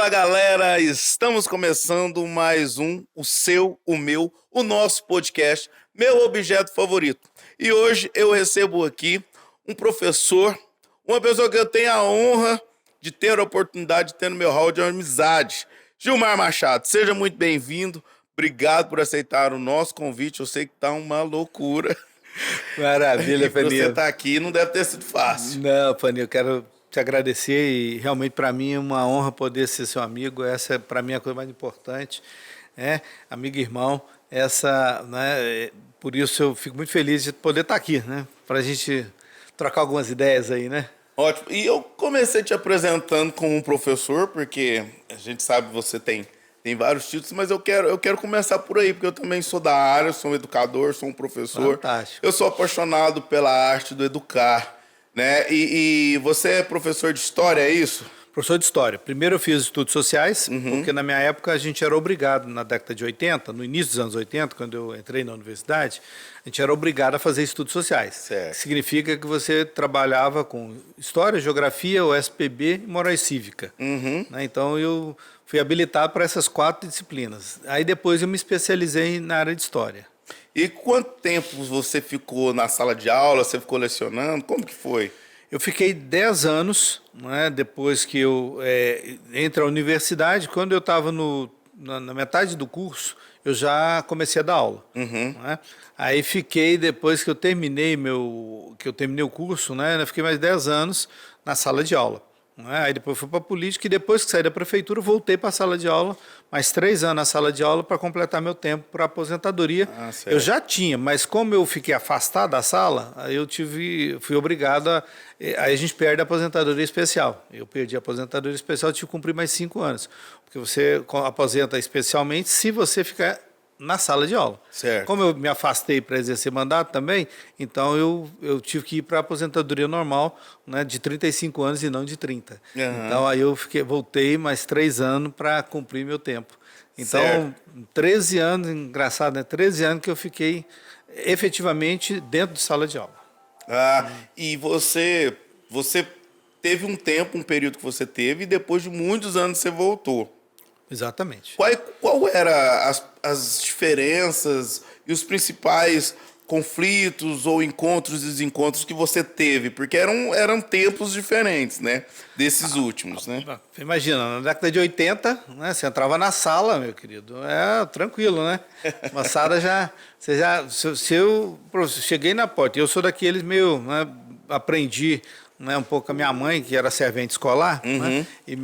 Fala galera, estamos começando mais o seu, o meu, o nosso podcast, meu objeto favorito. E hoje eu recebo aqui um professor, uma pessoa que eu tenho a honra de ter a oportunidade de ter no meu hall de amizade. Gilmar Machado, seja muito bem-vindo, obrigado por aceitar o nosso convite, eu sei que tá uma loucura. Maravilha, Fanny. Você Fanny. tá aqui não deve ter sido fácil. Não, Fanny, eu quero te agradecer e realmente para mim é uma honra poder ser seu amigo. Essa é para mim a coisa mais importante, amigo e irmão. Por isso eu fico muito feliz de poder estar aqui, né? Para a gente trocar algumas ideias aí, né? Ótimo. E eu comecei te apresentando como um professor, porque a gente sabe que você tem vários títulos, mas eu quero começar por aí, porque eu também sou da área, sou um educador, sou um professor. Fantástico. Eu sou apaixonado pela arte do educar, né? E você é professor de história, é isso? Professor de História. Primeiro eu fiz estudos sociais, porque na minha época a gente era obrigado, na década de 80, no início dos anos 80, quando eu entrei na universidade, a gente era obrigado a fazer estudos sociais. Certo. Significa que você trabalhava com História, Geografia, OSPB e Moral e Cívica. Né? Então eu fui habilitado para essas 4 disciplinas. Aí depois eu me especializei na área de História. E quanto tempo você ficou na sala de aula, você ficou lecionando, como que foi? Eu fiquei 10 anos, né, depois que eu entrei na universidade. Quando eu estava na metade do curso, eu já comecei a dar aula. Né? Aí fiquei, depois que eu terminei o curso, né, eu fiquei mais 10 anos na sala de aula. Né? Aí depois fui para a política e depois que saí da prefeitura, voltei para a sala de aula, mais 3 anos na sala de aula para completar meu tempo para aposentadoria. Eu já tinha, mas como eu fiquei afastado da sala, aí fui obrigado aí a gente perde a aposentadoria especial. Eu perdi a aposentadoria especial, tive que cumprir mais 5 anos. Porque você aposenta especialmente se você ficar na sala de aula. Certo. Como eu me afastei para exercer mandato também, então eu tive que ir para a aposentadoria normal, né, de 35 anos e não de 30. Então aí eu voltei mais 3 anos para cumprir meu tempo. Então, certo. 13 anos, engraçado, né? 13 anos que eu fiquei efetivamente dentro de sala de aula. E você teve um período que você teve, e depois de muitos anos você voltou. Exatamente. Qual era as diferenças e os principais conflitos ou encontros e desencontros que você teve? Porque eram tempos diferentes, né? Desses últimos, né? Imagina, na década de 80, né, você entrava na sala, meu querido, tranquilo, né? Uma sala se eu cheguei na porta, eu sou daqueles meio, né, aprendi, né, um pouco com a minha mãe, que era servente escolar, né, e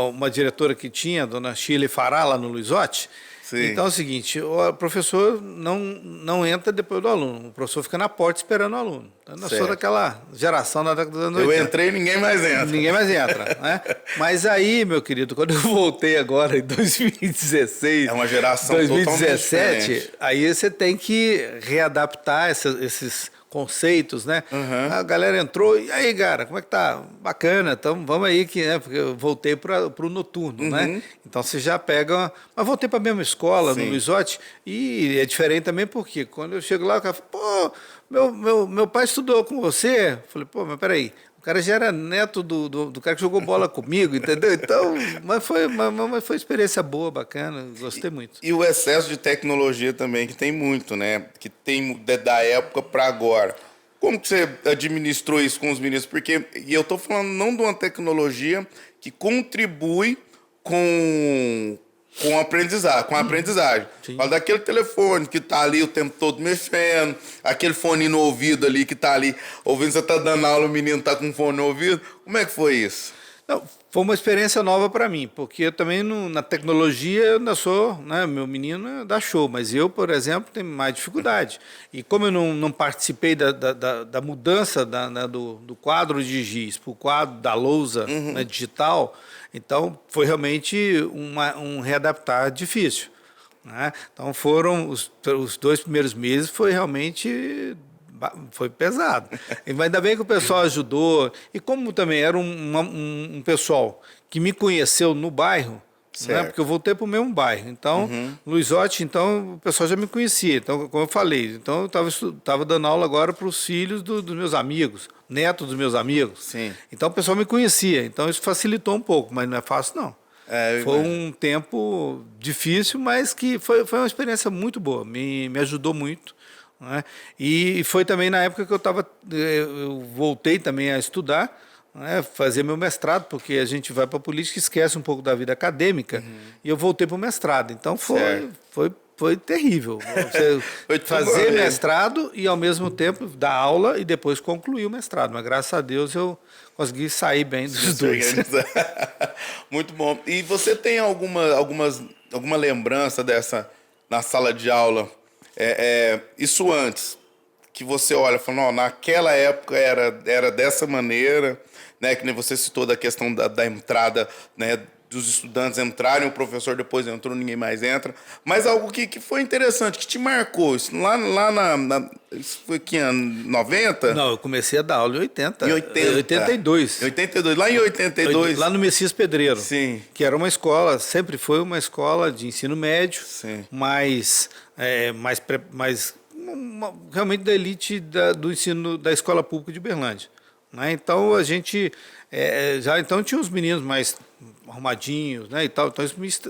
uma diretora que tinha, a dona Shirley Fará, lá no Luizotti. Sim. Então é o seguinte, o professor não entra depois do aluno, o professor fica na porta esperando o aluno. Então, eu sou daquela geração da década dos anos 80. Eu entrei e ninguém mais entra. Ninguém mais entra, né? Mas aí, meu querido, quando eu voltei agora em 2016, É uma geração 2017, totalmente aí você tem que readaptar esses conceitos, né? A galera entrou, e aí, cara, como é que tá? Bacana, então vamos aí, porque eu voltei para o noturno, né? Então você já pega. Mas voltei para a mesma escola, no Luizotti, e é diferente também porque quando eu chego lá, o cara fala, pô, meu pai estudou com você. Eu falei, pô, mas peraí. O cara já era neto do cara que jogou bola comigo, entendeu? Então, mas foi uma experiência boa, bacana, gostei muito. E o excesso de tecnologia também, que tem muito, né? Que tem da época para agora. Como que você administrou isso com os meninos? Porque, e eu estou falando não de uma tecnologia que contribui com a aprendizagem. Fala daquele telefone que tá ali o tempo todo mexendo, aquele fone no ouvido ali que tá ali ouvindo, você tá dando aula, o menino tá com fone no ouvido. Como é que foi isso? Não, foi uma experiência nova para mim, porque eu também na tecnologia eu ainda sou, né, meu menino dá show, mas eu, por exemplo, tenho mais dificuldade. E como eu não participei da mudança do quadro de giz para o quadro da lousa, né, digital, então foi realmente um readaptar difícil. Né? Então foram os 2 primeiros meses, foi realmente pesado. Mas ainda bem que o pessoal ajudou. E como também era um pessoal que me conheceu no bairro, né? Porque eu voltei para o mesmo bairro. Então, Luizotti, então, o pessoal já me conhecia. Então, como eu falei, então eu estava dando aula agora para os filhos dos meus amigos, netos dos meus amigos. Sim. Então, o pessoal me conhecia. Então, isso facilitou um pouco, mas não é fácil, não. Foi um tempo difícil, mas que foi uma experiência muito boa, me ajudou muito. Né? E foi também na época que eu voltei também a estudar, né, fazer meu mestrado, porque a gente vai para a política e esquece um pouco da vida acadêmica, e eu voltei para o mestrado. Então foi terrível. Você fazer mestrado e, ao mesmo tempo, dar aula e depois concluir o mestrado. Mas, graças a Deus, eu consegui sair bem dos dois. Muito bom. E você tem alguma lembrança dessa na sala de aula? Isso antes, que você olha e fala, não, naquela época era dessa maneira, né? Que nem você citou da questão da entrada, né? Dos estudantes entrarem, o professor depois entrou, ninguém mais entra. Mas algo que foi interessante, que te marcou. Isso isso foi que ano? 90? Não, eu comecei a dar aula em 80. Em 80. 82. Em 82. Lá em 82. Lá no Messias Pedreiro. Sim. Que era uma escola, sempre foi uma escola de ensino médio, sim. Realmente da elite do ensino da escola pública de Uberlândia. Né? Então a gente então tinha os meninos mais arrumadinhos, né, e tal. Então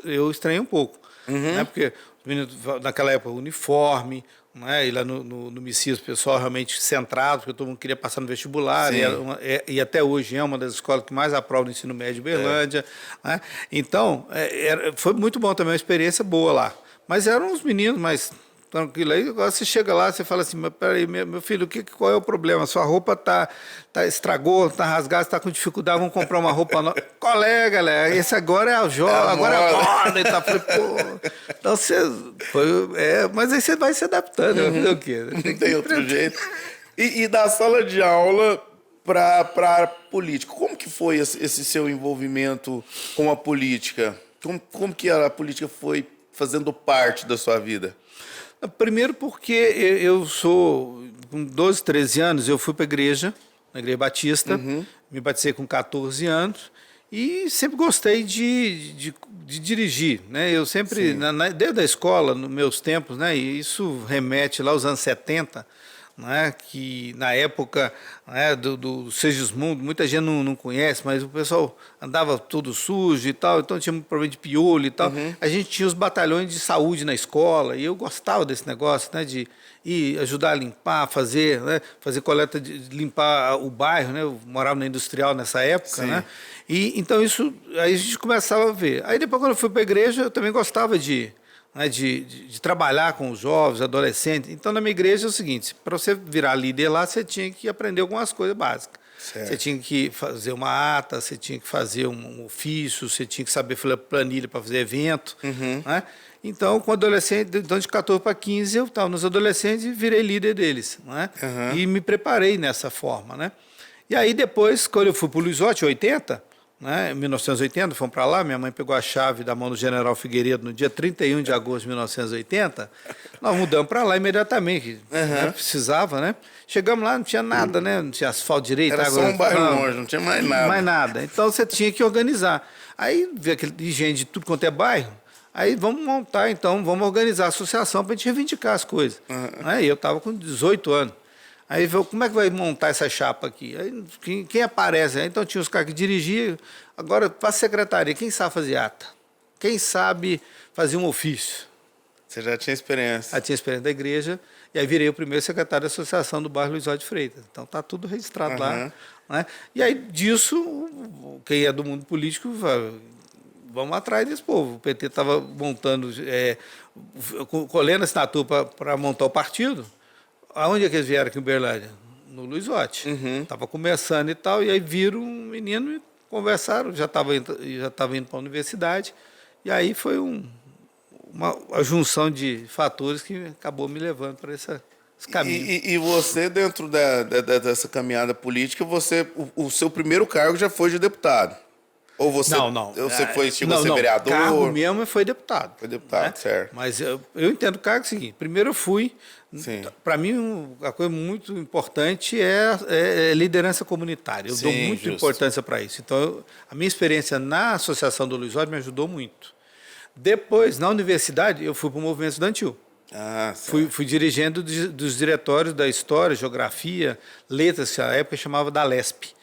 eu estranhei um pouco, né, porque os meninos naquela época uniforme, né, e lá no Messias o pessoal realmente centrado, porque todo mundo queria passar no vestibular, e até hoje é uma das escolas que mais aprova no ensino médio de Uberlândia. Né? Então foi muito bom também, uma experiência boa lá. Mas eram os meninos mais tranquilo. Aí agora você chega lá, você fala assim, mas peraí, meu filho, qual é o problema? Sua roupa estragou, tá rasgada, está com dificuldade, vamos comprar uma roupa nova. Qual é, galera? Esse agora é agora é a moda. E tá, falei, pô. Então mas aí você vai se adaptando, vai fazer o quê? Não tem outro jeito. E da sala de aula para política, como que foi esse seu envolvimento com a política? Como que a política foi fazendo parte da sua vida? Primeiro porque eu sou, com 12, 13 anos, eu fui para a igreja, na Igreja Batista, me batizei com 14 anos e sempre gostei de dirigir. Né? Eu sempre, desde a escola, nos meus tempos, né, e isso remete lá aos anos 70, né, que na época, né, do Segismundo, muita gente não conhece, mas o pessoal andava tudo sujo e tal, então tinha um problema de piolho e tal. A gente tinha os batalhões de saúde na escola e eu gostava desse negócio, né, de ir ajudar a limpar, fazer coleta, limpar o bairro, né, eu morava na Industrial nessa época, né, e então aí a gente começava a ver. Aí depois, quando eu fui para a igreja, eu também gostava de trabalhar com os jovens, adolescentes. Então, na minha igreja é o seguinte, para você virar líder lá, você tinha que aprender algumas coisas básicas. Certo. Você tinha que fazer uma ata, você tinha que fazer um ofício, você tinha que saber fazer planilha para fazer evento. Né? Então, com adolescente, então de 14 para 15, eu estava nos adolescentes e virei líder deles. Né? E me preparei nessa forma. Né? E aí, depois, quando eu fui para o Luizotti, 80, né, em 1980, fomos para lá, minha mãe pegou a chave da mão do general Figueiredo no dia 31 de agosto de 1980, nós mudamos para lá imediatamente, né, precisava, né? Chegamos lá, não tinha nada, né? Não tinha asfalto direito. Era só um bairro longe, não tinha mais nada. Mais nada. Então você tinha que organizar. Aí veio aquele gente de tudo quanto é bairro, aí vamos montar, então, vamos organizar a associação para a gente reivindicar as coisas. Aí eu estava com 18 anos. Aí falou, como é que vai montar essa chapa aqui? Aí, quem aparece? Aí, então tinha os caras que dirigiam. Agora, para a secretaria, quem sabe fazer ata? Quem sabe fazer um ofício? Você já tinha experiência. Já tinha experiência da igreja. E aí virei o primeiro secretário da associação do bairro Luiz Osório de Freitas. Então está tudo registrado lá. Né? E aí disso, quem é do mundo político, vamos atrás desse povo. O PT estava montando, colhendo assinatura para montar o partido. Aonde é que eles vieram aqui em Uberlândia? No Luizotti. Estava começando e tal, e aí viram um menino e conversaram, já estava indo para a universidade, e aí foi uma junção de fatores que acabou me levando para esse caminho. E você, dentro dessa caminhada política, o seu primeiro cargo já foi de deputado? Ou você, não. Você chegou a ser vereador? O cargo mesmo foi deputado. Foi deputado, né? Certo. Mas eu entendo o cargo seguinte. Primeiro eu fui. Para mim, a coisa muito importante é liderança comunitária. Eu dou muita importância para isso. Então, a minha experiência na Associação do Luiz Osório me ajudou muito. Depois, na universidade, eu fui para o movimento estudantil. Fui dirigendo dos diretórios da História, Geografia, Letras, que na época chamava da LESP.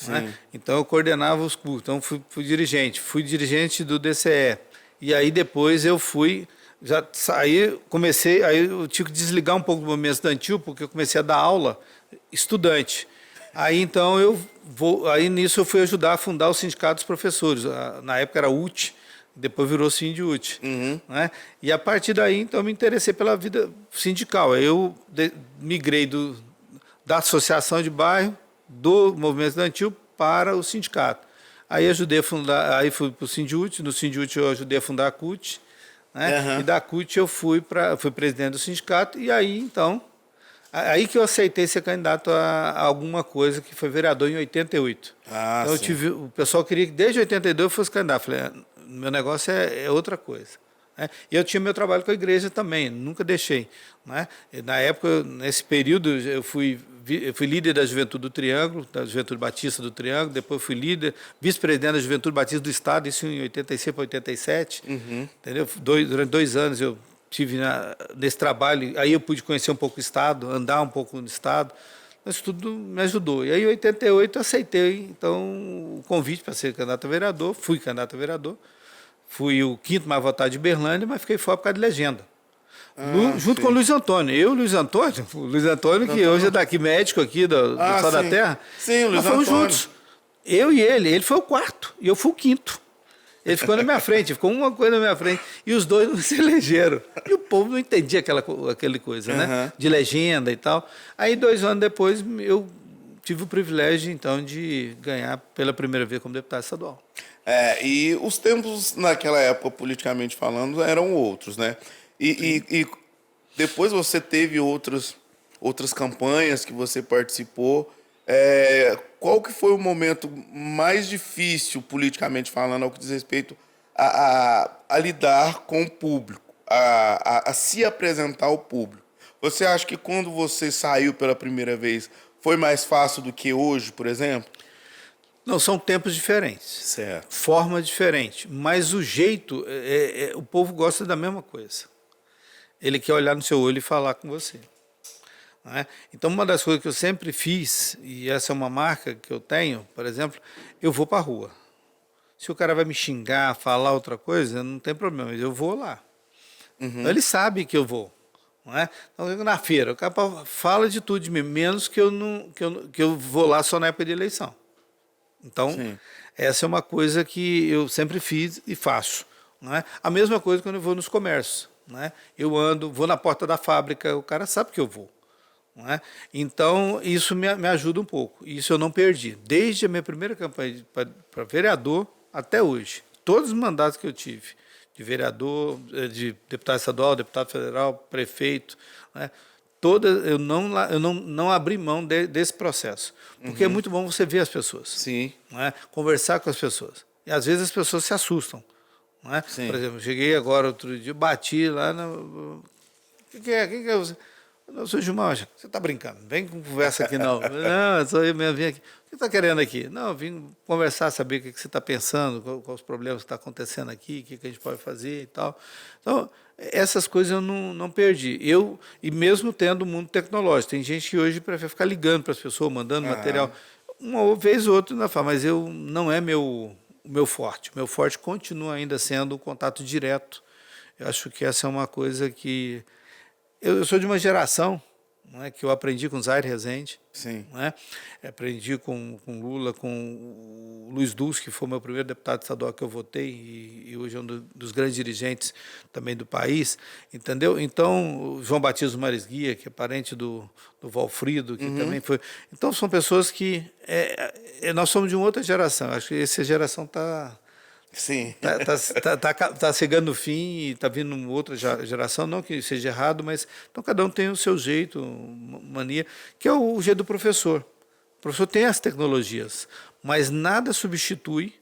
Né? Então eu coordenava os cursos, então fui dirigente do DCE. E aí depois eu fui, já saí, comecei, aí eu tive que desligar um pouco do movimento estudantil, porque eu comecei a dar aula estudante. Aí então aí nisso eu fui ajudar a fundar o Sindicato dos Professores. Na época era UT, depois virou Sindiut. Né? E a partir daí então eu me interessei pela vida sindical. Aí eu migrei da associação de bairro, do movimento estudantil para o sindicato. Aí ajudei a fundar, aí fui para o Sindiut, no Sindiut eu ajudei a fundar a CUT, né? E da CUT eu fui presidente do sindicato, e aí então, aí que eu aceitei ser candidato a alguma coisa, que foi vereador em 88. Então o pessoal queria que desde 82 eu fosse candidato. Eu falei, meu negócio é outra coisa. Né? E eu tinha meu trabalho com a igreja também, nunca deixei. Né? Na época, nesse período, eu fui líder da Juventude do Triângulo, da Juventude Batista do Triângulo, depois fui líder, vice-presidente da Juventude Batista do Estado, isso em 86 para 87. Entendeu? Durante 2 anos eu tive nesse trabalho, aí eu pude conhecer um pouco o Estado, andar um pouco no Estado, mas tudo me ajudou. E aí em 88 eu aceitei então, o convite para ser candidato a vereador, fui candidato a vereador, fui o 5º mais votado de Berlândia, mas fiquei fora por causa de legenda. Junto com o Luiz Antônio. O Luiz Antônio, que hoje é daqui médico aqui do Sol da Terra. Sim, o Luiz nós fomos Antônio. juntos. Eu e ele foi o 4º e eu fui o 5º. Ele ficou na minha frente, ficou uma coisa na minha frente. E os dois não se elegeram. E o povo não entendia aquela coisa, né? De legenda e tal. Aí 2 anos depois eu tive o privilégio, então, de ganhar pela primeira vez como deputado estadual. E os tempos naquela época, politicamente falando, eram outros, né? E depois você teve outras campanhas que você participou. Qual que foi o momento mais difícil, politicamente falando, ao que diz respeito a lidar com o público, a se apresentar ao público? Você acha que quando você saiu pela primeira vez foi mais fácil do que hoje, por exemplo? Não, são tempos diferentes. Certo. Forma diferente. Mas o jeito, o povo gosta da mesma coisa. Ele quer olhar no seu olho e falar com você. Não é? Então, uma das coisas que eu sempre fiz, e essa é uma marca que eu tenho, por exemplo, eu vou para a rua. Se o cara vai me xingar, falar outra coisa, não tem problema, eu vou lá. Então, ele sabe que eu vou. Não é? Então, na feira, o cara fala de tudo de mim, menos que eu vou lá só na época de eleição. Então, essa é uma coisa que eu sempre fiz e faço. Não é? A mesma coisa quando eu vou nos comércios. Não é? Eu vou na porta da fábrica, o cara sabe que eu vou. Não é? Então, isso me ajuda um pouco. Isso eu não perdi. Desde a minha primeira campanha para vereador até hoje. Todos os mandatos que eu tive, de vereador, de deputado estadual, deputado federal, prefeito, não é? Eu não abri mão desse processo. Porque é muito bom você ver as pessoas. Sim. Não é? Conversar com as pessoas. E às vezes as pessoas se assustam. Não é? Por exemplo, eu cheguei agora outro dia, bati lá o que é você? Eu sou Gilmar, você está brincando, vem com conversa aqui não. Não, sou eu mesmo, vim aqui. O que está querendo aqui? Não, vim conversar, saber o que você está pensando, quais os problemas que estão acontecendo aqui, o que a gente pode fazer e tal. Então, essas coisas eu não perdi. E mesmo tendo o mundo tecnológico, tem gente que hoje prefere ficar ligando para as pessoas, mandando material. Uma vez ou outra ainda fala, mas não é o meu forte. O meu forte continua ainda sendo o contato direto. Eu acho que essa é uma coisa que... Eu sou de uma geração, não é, que eu aprendi com Zaire Rezende. Sim. Não é? Aprendi com Lula, com o Luiz Dulce, que foi o meu primeiro deputado estadual que eu votei, e hoje é um dos grandes dirigentes também do país, entendeu? Então, o João Batista Maris Guia, que é parente do Valfrido, que também foi... Então, são pessoas que... nós somos de uma outra geração. Acho que essa geração está... Sim. Tá chegando no fim e está vindo uma outra geração, não que seja errado, mas então cada um tem o seu jeito, mania, que é o jeito do professor. O professor tem as tecnologias, mas nada substitui,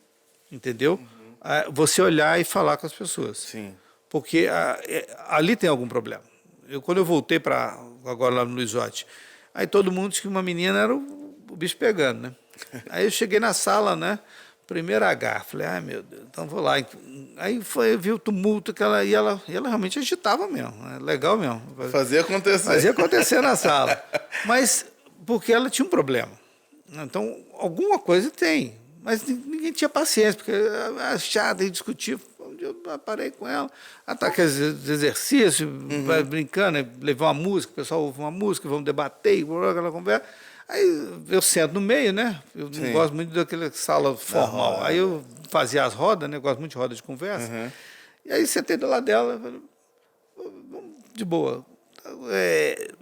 entendeu? Você olhar e falar com as pessoas. Sim. Porque ali tem algum problema. Quando eu voltei agora lá no Luizotti, aí todo mundo disse que uma menina era o bicho pegando, né? Aí eu cheguei na sala, né? Primeiro H, falei, ai meu Deus, então vou lá. Aí vi o tumulto que e ela realmente agitava mesmo, legal mesmo. Fazia acontecer. Fazia acontecer na sala. Mas porque ela tinha um problema. Então, alguma coisa tem, mas ninguém tinha paciência, porque era chato e discutir. Um dia eu parei com ela, tá aqueles exercícios, vai brincando, aí levar uma música, o pessoal ouve uma música, vamos debater, aquela conversa. Aí eu sento no meio, né? Eu não gosto muito daquela sala formal. Aí eu fazia as rodas, né? Eu gosto muito de roda de conversa. E aí sentei do lado dela, falei, de boa.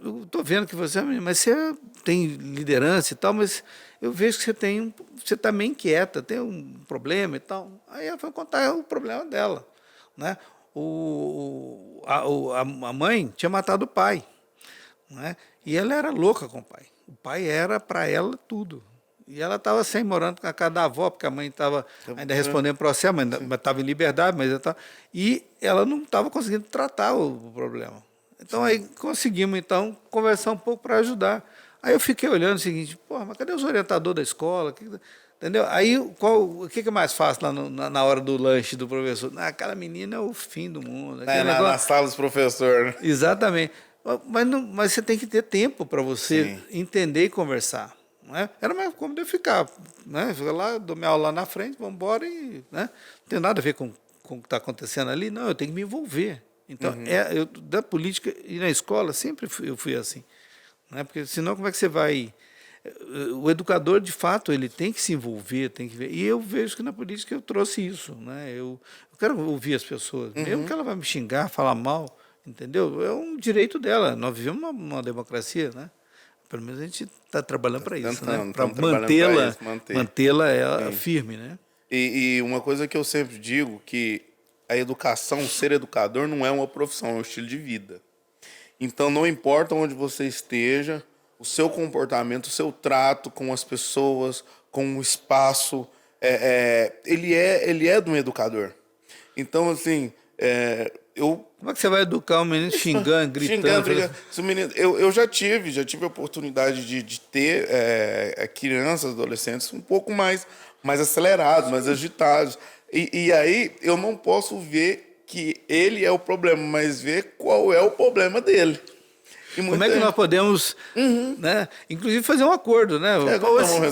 Eu estou vendo que você, mas você tem liderança e tal, mas eu vejo que você está meio inquieta, tem um problema e tal. Aí ela foi contar o problema dela, né? A mãe tinha matado o pai, né? E ela era louca com o pai. O pai era para ela tudo. E ela estava sem morando com a casa da avó, porque a mãe estava ainda respondendo processo, mas estava em liberdade, e ela não estava conseguindo tratar o problema. Então aí conseguimos então conversar um pouco para ajudar. Aí eu fiquei olhando o seguinte, porra, mas cadê os orientadores da escola? Entendeu? Aí o que é mais fácil lá na hora do lanche do professor? Aquela menina é o fim do mundo. Na sala dos professores. Né? Exatamente. Mas você tem que ter tempo para você entender e conversar. Não é? Era mais cômodo eu ficar. Né? Ficar lá, dou minha aula lá na frente, vamos embora e. Né? Não tem nada a ver com o que está acontecendo ali. Não, eu tenho que me envolver. Então, da política e na escola, sempre eu fui assim. Né? Porque senão, como é que você vai. O educador, de fato, ele tem que se envolver, tem que ver. E eu vejo que na política eu trouxe isso. Né? Eu quero ouvir as pessoas, mesmo que ela vai me xingar, falar mal. Entendeu? É um direito dela. Nós vivemos uma democracia, né? Pelo menos a gente está trabalhando para isso, né? Para mantê-la firme, né? E uma coisa que eu sempre digo, que a educação, ser educador, não é uma profissão, é um estilo de vida. Então, não importa onde você esteja, o seu comportamento, o seu trato com as pessoas, com o espaço, ele é de um educador. Então, assim, Como é que você vai educar um menino xingando, gritando? Eu já tive a oportunidade de ter crianças, adolescentes um pouco mais acelerados, mais agitados. E aí eu não posso ver que ele é o problema, mas ver qual é o problema dele. Como é que nós podemos, né, inclusive, fazer um acordo, né?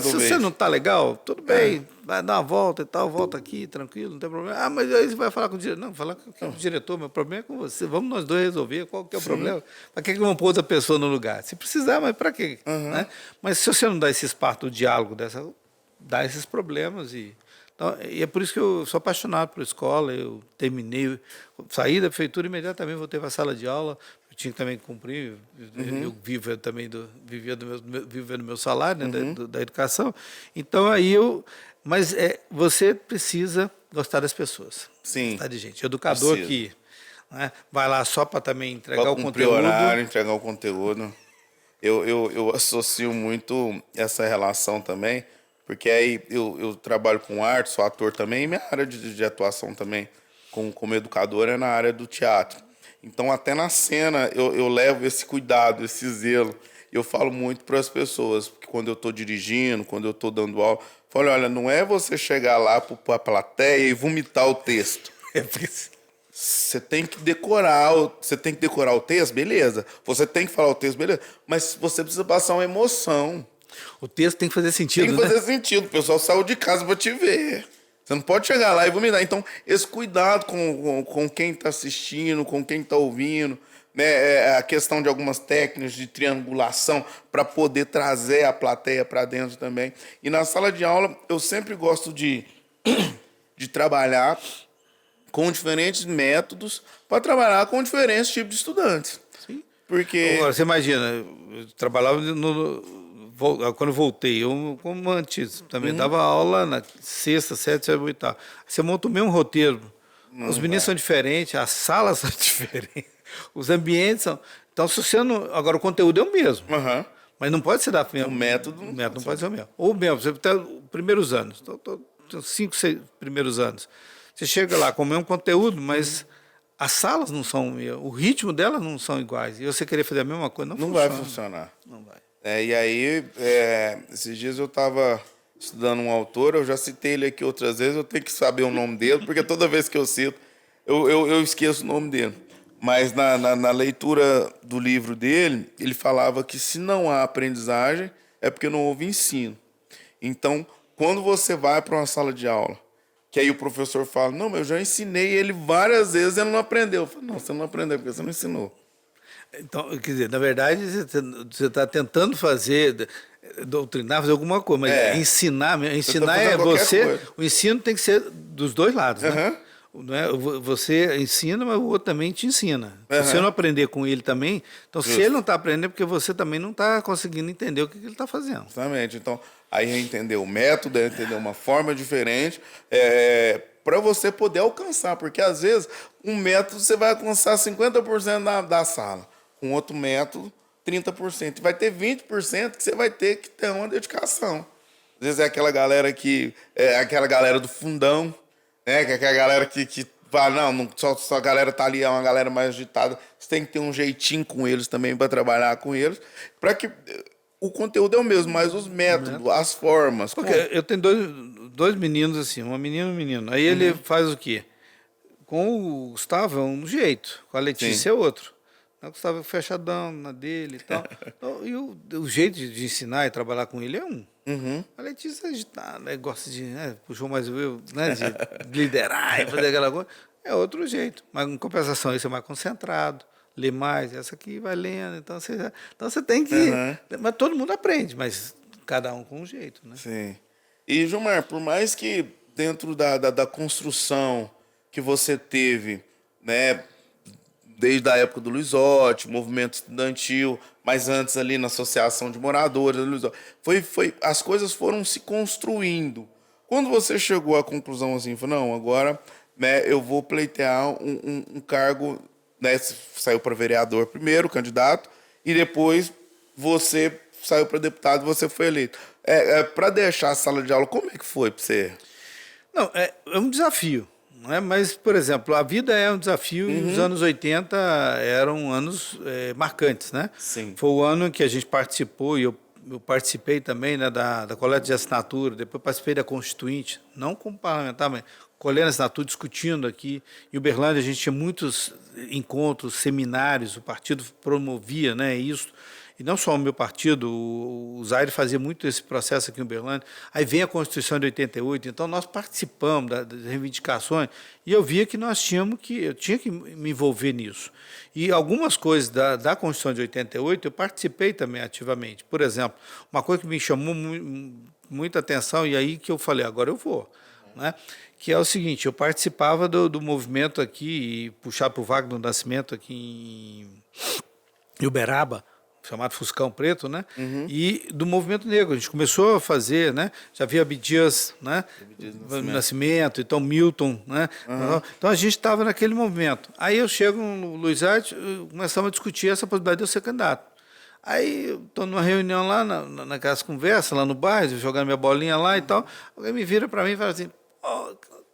Se você não está legal, tudo bem, vai dar uma volta e tal, volta aqui, tranquilo, não tem problema. Mas aí você vai falar com o diretor. Não, falar com o diretor, meu problema é com você. Vamos nós dois resolver qual que é o problema. Para que vamos pôr outra pessoa no lugar? Se precisar, mas para quê? Né? Mas se você não dá esse espaço do diálogo, dá esses problemas Então, e é por isso que eu sou apaixonado por escola. Eu terminei, saí da prefeitura imediatamente, voltei para a sala de aula. Eu tinha que também cumprir. Eu vivo também vivia do meu salário, né, da educação. Então aí mas você precisa gostar das pessoas. Sim. Gostar de gente. Educador que vai lá só para também entregar o conteúdo. Horário, entregar o conteúdo. Eu associo muito essa relação também. Porque aí eu trabalho com arte, sou ator também, e minha área de atuação também, como educador, é na área do teatro. Então, até na cena, eu levo esse cuidado, esse zelo. Eu falo muito para as pessoas, porque quando eu estou dirigindo, quando eu estou dando aula, eu falo, olha, não é você chegar lá para a plateia e vomitar o texto. Você tem que decorar o texto, beleza. Você tem que falar o texto, beleza. Mas você precisa passar uma emoção. O texto tem que fazer sentido, Tem que fazer sentido. O pessoal saiu de casa para te ver. Você não pode chegar lá e vomitar. Então, esse cuidado com quem está assistindo, com quem está ouvindo, né? A questão de algumas técnicas de triangulação para poder trazer a plateia para dentro também. E na sala de aula, eu sempre gosto de trabalhar com diferentes métodos para trabalhar com diferentes tipos de estudantes. Sim. Porque... Agora, você imagina, eu trabalhava quando eu voltei, eu como antes, também dava aula na sexta, sétima, sétima, oitava. Você monta o mesmo roteiro. Os meninos são diferentes, as salas são diferentes, os ambientes são... Então, se você não... Agora, o conteúdo é o mesmo. Mas não pode ser da mesma. O método não pode ser o mesmo. Ou mesmo, você tem os primeiros anos, 5, 6 primeiros anos. Você chega lá com o mesmo conteúdo, mas as salas não são... O ritmo delas não são iguais. E você querer fazer a mesma coisa, não vai funcionar. Não vai. E aí, esses dias eu estava estudando um autor, eu já citei ele aqui outras vezes, eu tenho que saber o nome dele, porque toda vez que eu cito, eu esqueço o nome dele. Mas na leitura do livro dele, ele falava que se não há aprendizagem, é porque não houve ensino. Então, quando você vai para uma sala de aula, que aí o professor fala, não, mas eu já ensinei ele várias vezes e ele não aprendeu. Eu falo, não, você não aprendeu porque você não ensinou. Então, quer dizer, na verdade, você está tentando doutrinar, fazer alguma coisa, mas É, ensinar, você tá ensinar fazendo é qualquer você, coisa. o ensino tem que ser dos dois lados, né? Aham, Não é? Você ensina, mas o outro também te ensina. Se você aham, não aprender com ele também, então se ele justo. não está aprendendo, é porque você também não está conseguindo entender o que ele está fazendo. Justamente. Então, aí é entender o método, é entender uma forma diferente, para você poder alcançar. Porque, às vezes, um método você vai alcançar 50% da sala. Com outro método, 30%. E vai ter 20% que você vai ter que ter uma dedicação. Às vezes é aquela galera que... É aquela galera do fundão, né? Que é aquela galera que fala, não, só a galera tá ali, é uma galera mais agitada. Você tem que ter um jeitinho com eles também para trabalhar com eles. Para que o conteúdo é o mesmo, mas os métodos, as formas. Porque eu tenho dois meninos assim, uma menina e um menino. Aí ele faz o quê? Com o Gustavo é um jeito, com a Sim. Letícia é outro. O Gustavo é fechadão na dele e tal. Então, e o jeito de ensinar e trabalhar com ele é um. Uhum. A Letícia é agitada, né, gosta de, né, puxou mais o eu, né, de liderar e fazer aquela coisa. É outro jeito. Mas em compensação, isso é mais concentrado, lê mais, essa aqui vai lendo. Então você tem que. Uhum. Mas todo mundo aprende, mas cada um com um jeito, né? Sim. E, Gilmar, por mais que dentro da construção que você teve, né, desde a época do Luizotti, movimento estudantil, mas antes ali na Associação de Moradores do Luizotti, as coisas foram se construindo. Quando você chegou à conclusão assim, falou, não, agora, né, eu vou pleitear um cargo, né, saiu para vereador primeiro, candidato, e depois você saiu para deputado e você foi eleito. Para deixar a sala de aula, como é que foi para você? Não, é um desafio. Não é? Mas, por exemplo, a vida é um desafio e os anos 80 eram anos marcantes. Né? Sim. Foi o ano que a gente participou, e eu participei também, né, da coleta de assinatura, depois participei da Constituinte, não como parlamentar, mas colhendo assinatura, discutindo aqui. Em Uberlândia a gente tinha muitos encontros, seminários, o partido promovia, né, isso. E não só o meu partido, o Zaire fazia muito esse processo aqui em Uberlândia. Aí vem a Constituição de 88, então nós participamos das reivindicações e eu via que eu tinha que me envolver nisso. E algumas coisas da Constituição de 88 eu participei também ativamente. Por exemplo, uma coisa que me chamou muita atenção e aí que eu falei, agora eu vou, né? Que é o seguinte, eu participava do movimento aqui, e puxar para o Wagner Nascimento aqui em Uberaba, chamado Fuscão Preto, né? E do movimento negro. A gente começou a fazer, né? Já havia Abdias, né? Nascimento, então Milton, né? Então a gente estava naquele movimento. Aí eu chego no Luiz Arte, começamos a discutir essa possibilidade de eu ser candidato. Aí eu estou numa reunião lá, naquelas conversas, lá no bairro, jogando minha bolinha lá e tal. Alguém me vira para mim e fala assim,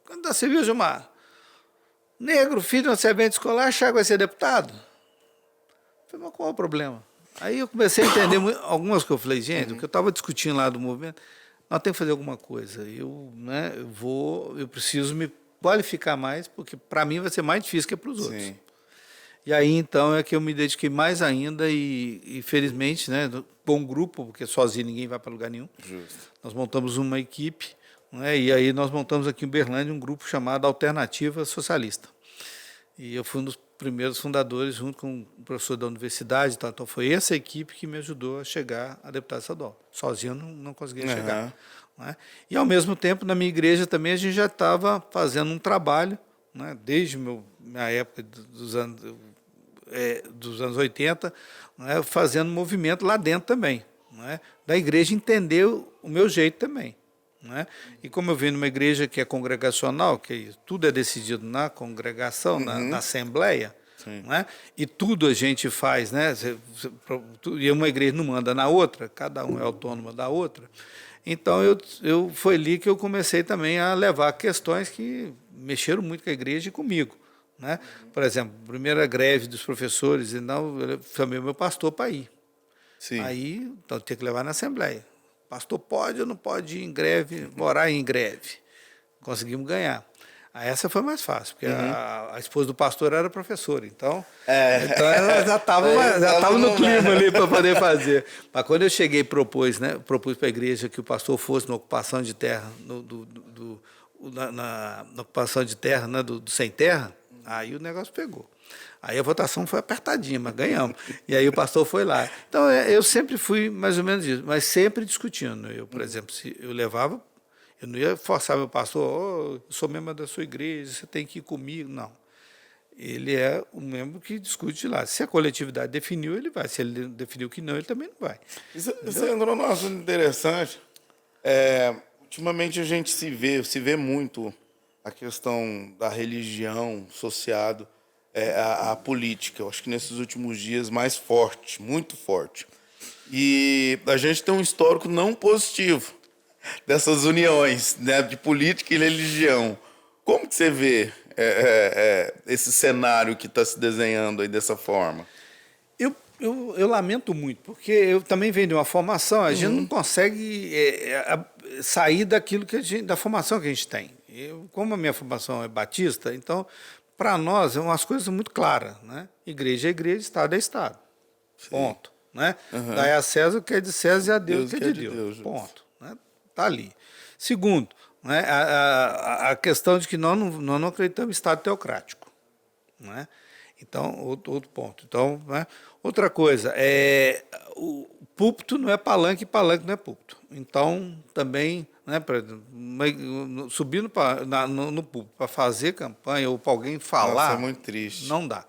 candidato civil, Gilmar, negro, filho de uma servente escolar, achar que vai ser deputado? Eu falei, mas qual é o problema? Aí eu comecei a entender algumas coisas. Eu falei, gente, o que eu estava discutindo lá do movimento, nós temos que fazer alguma coisa. Eu preciso me qualificar mais, porque para mim vai ser mais difícil que para os outros. Sim. E aí, então, é que eu me dediquei mais ainda e felizmente, né, com um grupo, porque sozinho ninguém vai para lugar nenhum. Justo. Nós montamos uma equipe, né, e aí nós montamos aqui em Uberlândia um grupo chamado Alternativa Socialista. E eu fui um dos primeiros fundadores, junto com o professor da universidade. Então, foi essa equipe que me ajudou a chegar a deputado estadual. Sozinho eu não conseguia chegar. Né? E, ao mesmo tempo, na minha igreja também, a gente já estava fazendo um trabalho, né, desde minha época dos anos 80, né, fazendo movimento lá dentro também. Né, da igreja entender o meu jeito também. Né? E como eu venho numa igreja que é congregacional, que tudo é decidido na congregação, na assembleia, né? E tudo a gente faz, né? E uma igreja não manda na outra, cada um é autônoma da outra. Então foi ali que eu comecei também a levar questões que mexeram muito com a igreja e comigo. Né? Por exemplo, a primeira greve dos professores, eu chamei o meu pastor para ir. Sim. Aí, então, tinha que levar na assembleia. Pastor pode ou não pode ir em greve, morar em greve. Conseguimos ganhar. Essa foi mais fácil, porque a esposa do pastor era professora, então ela já estava no clima ali para poder fazer. Mas quando eu cheguei propus para a igreja que o pastor fosse na ocupação de terra, na ocupação de terra, né, do sem terra, aí o negócio pegou. Aí a votação foi apertadinha, mas ganhamos. E aí o pastor foi lá. Então eu sempre fui mais ou menos isso, mas sempre discutindo. Eu, por exemplo, se eu levava. Eu não ia forçar meu pastor, eu sou membro da sua igreja, você tem que ir comigo. Não. Ele é o membro que discute lá. Se a coletividade definiu, ele vai. Se ele definiu que não, ele também não vai. Você entrou num assunto interessante. Ultimamente a gente se vê muito a questão da religião associado à política. Eu acho que nesses últimos dias mais forte, muito forte. E a gente tem um histórico não positivo dessas uniões, né, de política e religião. Como que você vê esse cenário que está se desenhando aí dessa forma? Eu lamento muito, porque eu também venho de uma formação, a gente não consegue sair daquilo da formação que a gente tem. Como a minha formação é batista, então, para nós, é umas coisas muito claras, né? Igreja é igreja, Estado é Estado. Sim. Ponto. Né? Daí a César o que é de César e a Deus o que é de Deus. Ponto. Está ali. Segundo, né, a questão de que nós não acreditamos em Estado teocrático. Né? Então, outro ponto. Então, né, outra coisa, o púlpito não é palanque, palanque não é púlpito. Então, também, né, subir no púlpito para fazer campanha ou para alguém falar... Nossa, é muito triste. Não dá.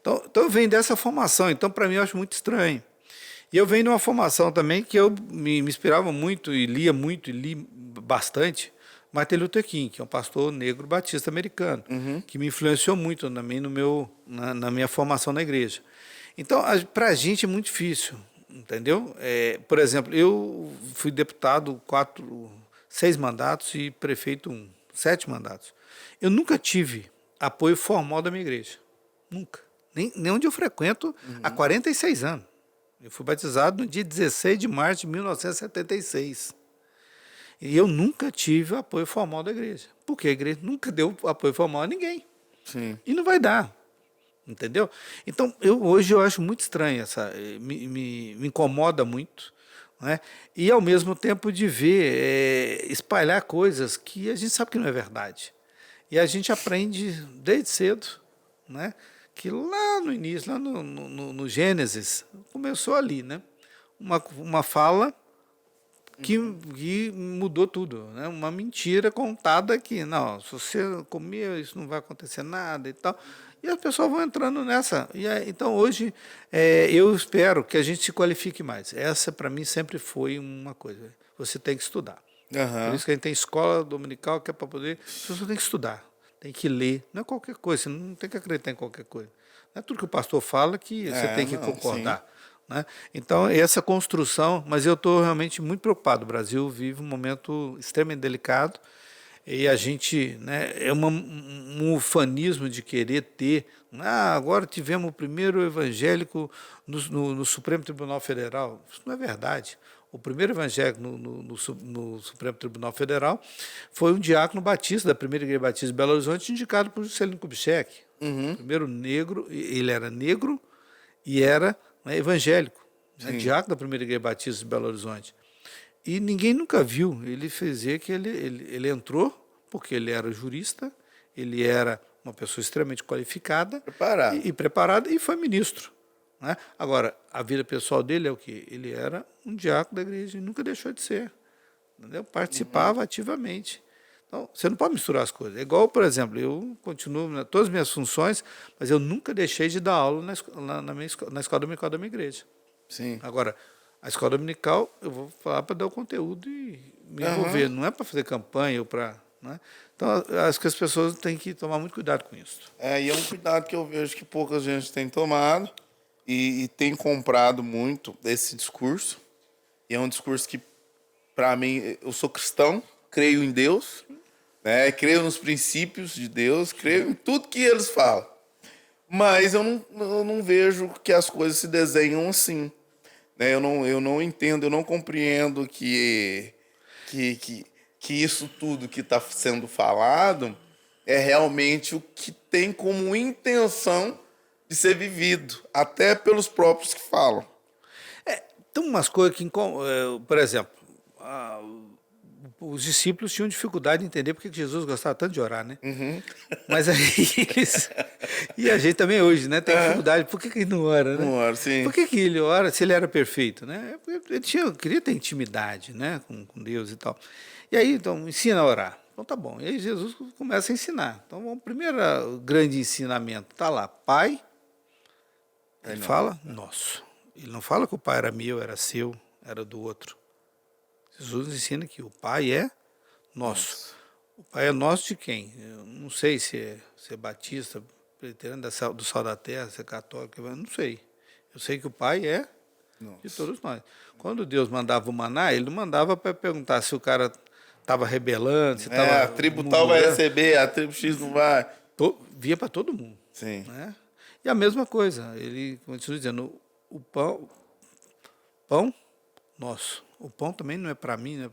Então eu venho dessa formação. Então, para mim, eu acho muito estranho. E eu venho de uma formação também que eu me inspirava muito e li bastante, Martin Luther King, que é um pastor negro batista americano, que me influenciou muito também na minha formação na igreja. Então, para a gente é muito difícil, entendeu? Por exemplo, eu fui deputado 6 mandatos e prefeito 7 mandatos. Eu nunca tive apoio formal da minha igreja. Nunca. Nem onde eu frequento há 46 anos. Eu fui batizado no dia 16 de março de 1976. E eu nunca tive apoio formal da igreja. Porque a igreja nunca deu apoio formal a ninguém. Sim. E não vai dar. Entendeu? Então, hoje eu acho muito estranho. Me incomoda muito. Né? E, ao mesmo tempo, de ver espalhar coisas que a gente sabe que não é verdade. E a gente aprende desde cedo, né? Que lá no início, lá no Gênesis, começou ali, né? Uma fala que mudou tudo, né? Uma mentira contada que, não, se você comer, isso não vai acontecer nada e tal. E as pessoas vão entrando nessa. Então, hoje, eu espero que a gente se qualifique mais. Essa, para mim, sempre foi uma coisa. Você tem que estudar. Por isso que a gente tem escola dominical, que é para poder... Você tem que estudar. Tem que ler, não é qualquer coisa, você não tem que acreditar em qualquer coisa. Não é tudo que o pastor fala que você tem que concordar. Né? Então, essa construção, mas eu estou realmente muito preocupado. O Brasil vive um momento extremamente delicado e a gente, né, um ufanismo de querer ter. Agora tivemos o primeiro evangélico no Supremo Tribunal Federal. Isso não é verdade. O primeiro evangélico no Supremo Tribunal Federal foi um diácono batista da Primeira Igreja Batista de Belo Horizonte, indicado por Juscelino Kubitschek. Primeiro negro, ele era negro e era evangélico, diácono da Primeira Igreja Batista de Belo Horizonte. E ninguém nunca viu ele dizer que ele entrou porque ele era jurista, ele era uma pessoa extremamente qualificada e preparada e foi ministro. Né? Agora, a vida pessoal dele é o quê? Ele era um diácono da igreja e nunca deixou de ser. Entendeu? Participava ativamente. Então, você não pode misturar as coisas. É igual, por exemplo, eu continuo todas as minhas funções, mas eu nunca deixei de dar aula na escola dominical da minha igreja. Sim. Agora, a escola dominical, eu vou falar para dar o conteúdo e me envolver. Não é para fazer campanha ou para... Né? Então, acho que as pessoas têm que tomar muito cuidado com isso. E é um cuidado que eu vejo que pouca gente tem tomado. E tem comprado muito esse discurso. E é um discurso que, para mim, eu sou cristão, creio em Deus, né? Creio nos princípios de Deus, creio em tudo que eles falam. Mas eu não vejo que as coisas se desenham assim. Né? Eu não entendo, eu não compreendo que isso tudo que está sendo falado é realmente o que tem como intenção de ser vivido, até pelos próprios que falam. Tem umas coisas que, por exemplo, os discípulos tinham dificuldade de entender porque que Jesus gostava tanto de orar, né? Mas aí eles... E a gente também hoje, né? Tem dificuldade. Por que ele não ora, né? Não ora, sim. Por que ele ora se ele era perfeito, né? Porque ele queria ter intimidade, né? Com Deus e tal. E aí, então, ensina a orar. Então tá bom. E aí Jesus começa a ensinar. Então, o primeiro grande ensinamento está lá. Pai, ele fala, nosso. Ele não fala que o pai era meu, era seu, era do outro. Jesus ensina que o pai é nosso. O pai é nosso de quem? Eu não sei se é batista, preteriano, do sal da terra, se é católico, eu não sei. Eu sei que o pai é de todos nós. Quando Deus mandava o maná, ele não mandava para perguntar se o cara estava rebelando, se estava... a tribo tal vai receber, a tribo X não vai. Via para todo mundo. Sim. Né? E a mesma coisa, ele continua dizendo, o pão nosso. O pão também não é para mim, né?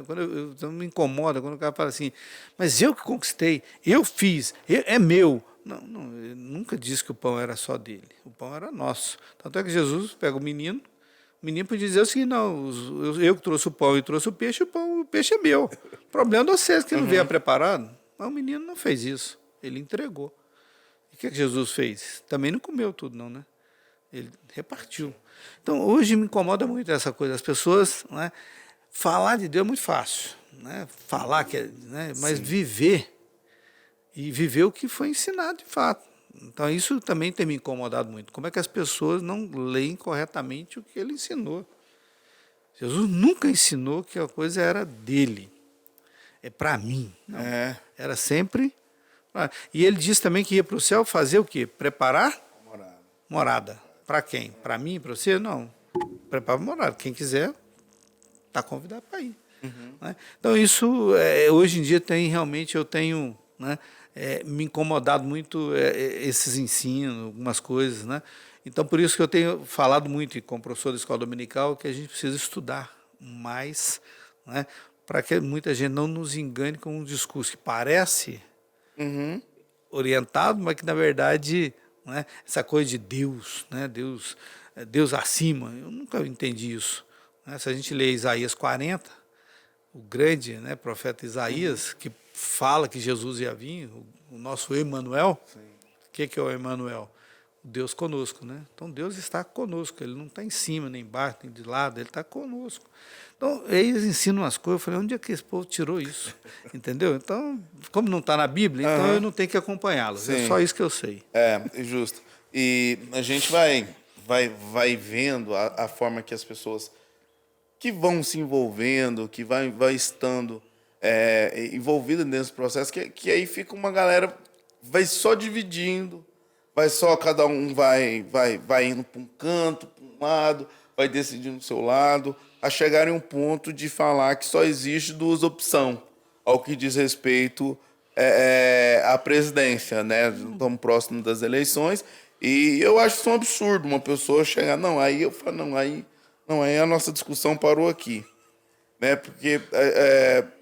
Quando me incomoda, quando o cara fala assim, mas eu que conquistei, eu fiz, é meu. Não, ele nunca disse que o pão era só dele, o pão era nosso. Tanto é que Jesus pega o menino podia dizer assim, não, eu que trouxe o pão e trouxe o peixe é meu. O problema é de vocês que não veio preparado. Mas o menino não fez isso, ele entregou. E o que Jesus fez? Também não comeu tudo, não, né? Ele repartiu. Então, hoje me incomoda muito essa coisa. As pessoas, né, falar de Deus é muito fácil. Né? Falar, mas viver. E viver o que foi ensinado de fato. Então, isso também tem me incomodado muito. Como é que as pessoas não leem corretamente o que ele ensinou? Jesus nunca ensinou que a coisa era dele. É para mim. Não. Era sempre... E ele disse também que ia para o céu fazer o quê? Preparar morada. Para quem? Para mim, para você? Não. Prepara morada. Quem quiser, está convidado para ir. Né? Então, isso, hoje em dia, eu tenho me incomodado muito esses ensinos, algumas coisas. Né? Então, por isso que eu tenho falado muito com o professor da escola dominical que a gente precisa estudar mais, né? Para que muita gente não nos engane com um discurso que parece orientado, mas que, na verdade... Né? Essa coisa de Deus, né? Deus acima, eu nunca entendi isso. Né? Se a gente lê Isaías 40, o grande, né, profeta Isaías, que fala que Jesus ia vir, o nosso Emanuel, o que é o Emanuel? O Deus conosco. Né? Então Deus está conosco, ele não está em cima, nem embaixo, nem de lado, ele está conosco. Então, eles ensinam umas coisas, eu falei, onde é que esse povo tirou isso? Entendeu? Então, como não está na Bíblia, então eu não tenho que acompanhá-los. É só isso que eu sei. É justo. E a gente vai vendo a forma que as pessoas que vão se envolvendo, que vai estando envolvida nesse processo, que aí fica uma galera, vai só dividindo, cada um vai indo para um canto, para um lado, vai decidindo o seu lado, a chegar em um ponto de falar que só existe duas opções ao que diz respeito à presidência, né? Estamos próximos das eleições e eu acho isso um absurdo uma pessoa chegar, aí eu falo, aí a nossa discussão parou aqui, né? Porque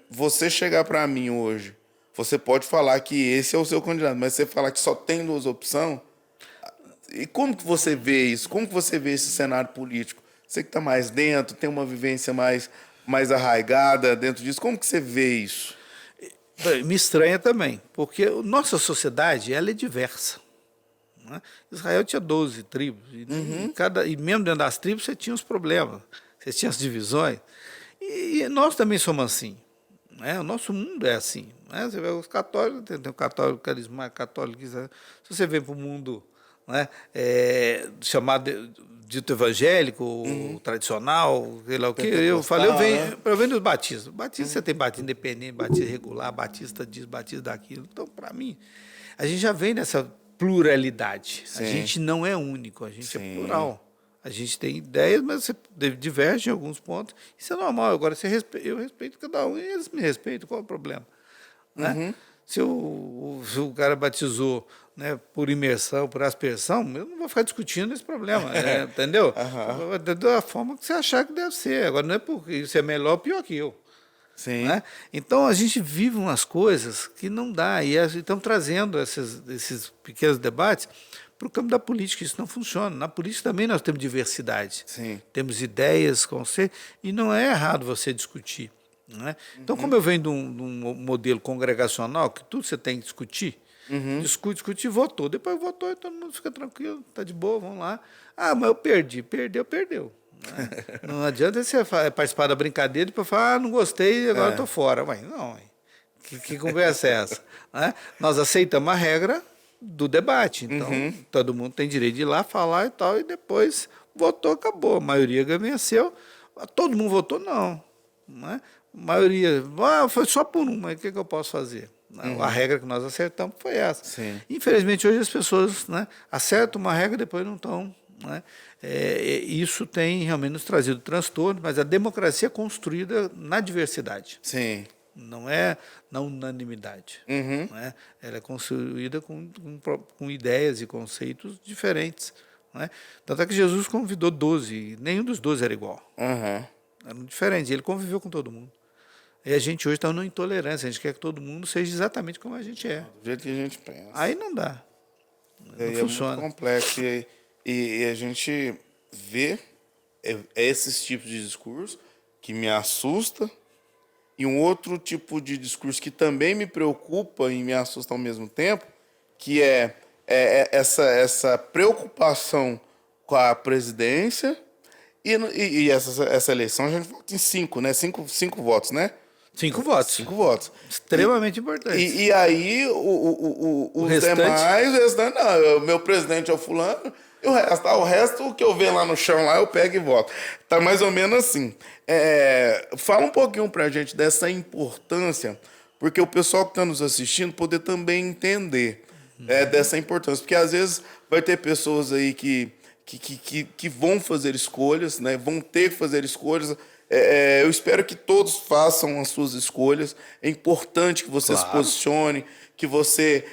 você chegar para mim hoje, você pode falar que esse é o seu candidato, mas você falar que só tem duas opções, e como que você vê isso? Como que você vê esse cenário político? Você que está mais dentro, tem uma vivência mais arraigada dentro disso. Como que você vê isso? Me estranha também, porque a nossa sociedade ela é diversa. Né? Israel tinha 12 tribos, e mesmo dentro das tribos você tinha os problemas, você tinha as divisões. E nós também somos assim. Né? O nosso mundo é assim. Né? Você vê os católicos, tem o católico carismático, católico. Se você vê para o mundo, né, chamado dito evangélico, ou tradicional, sei lá o que, eu venho dos batistas. Batista você tem batista independente, batista regular, batista disso, batista daquilo. Então, para mim, a gente já vem nessa pluralidade. Sim. A gente não é único, a gente é plural. A gente tem ideias, mas você diverge em alguns pontos. Isso é normal. Agora, eu respeito cada um e eles me respeitam. Qual é o problema? Né? Se o cara batizou, né, por imersão, por aspersão, eu não vou ficar discutindo esse problema, entendeu? Da forma que você achar que deve ser. Agora, não é porque isso é melhor ou pior que eu. Sim. Né? Então, a gente vive umas coisas que não dá, e estamos trazendo esses pequenos debates para o campo da política. Isso não funciona. Na política também nós temos diversidade. Sim. Temos ideias, conceitos, e não é errado você discutir. Né? Então, como eu venho de um modelo congregacional, que tudo você tem que discutir, discute, votou. Depois votou e todo mundo fica tranquilo, está de boa, vamos lá. Ah, mas eu perdi. Perdeu. Né? Não adianta você participar da brincadeira e depois falar, não gostei, agora estou fora. Mas não, que conversa é essa? Né? Nós aceitamos a regra do debate. Então, todo mundo tem direito de ir lá falar e tal, e depois votou, acabou. A maioria venceu. Todo mundo votou, não. Né? A maioria, foi só por um, mas o que eu posso fazer? A regra que nós acertamos foi essa. Sim. Infelizmente, hoje as pessoas, né, acertam uma regra e depois não estão. Né? Isso tem realmente nos trazido transtorno, mas a democracia é construída na diversidade. Sim. Não é na unanimidade. Né? Ela é construída com ideias e conceitos diferentes. Né? Tanto é que Jesus convidou 12, nenhum dos 12 era igual. Eram diferentes, ele conviveu com todo mundo. E a gente hoje está numa intolerância, a gente quer que todo mundo seja exatamente como a gente é. Do jeito que a gente pensa. Aí não dá. Não funciona. É muito complexo. E a gente vê esses tipos de discurso que me assusta, e um outro tipo de discurso que também me preocupa e me assusta ao mesmo tempo, que é essa preocupação com a presidência e essa eleição. A gente vota em 5, né? Cinco votos, né? 5 votos. 5 votos. Extremamente importante. E aí os restante? demais, o restante, não, o meu presidente é o fulano, e o resto que eu ver lá no chão, lá eu pego e voto. Tá mais ou menos assim. Fala um pouquinho pra gente dessa importância, porque o pessoal que está nos assistindo poder também entender dessa importância. Porque às vezes vai ter pessoas aí que vão fazer escolhas, né? Vão ter que fazer escolhas. Eu espero que todos façam as suas escolhas. É importante que você se posicione, que você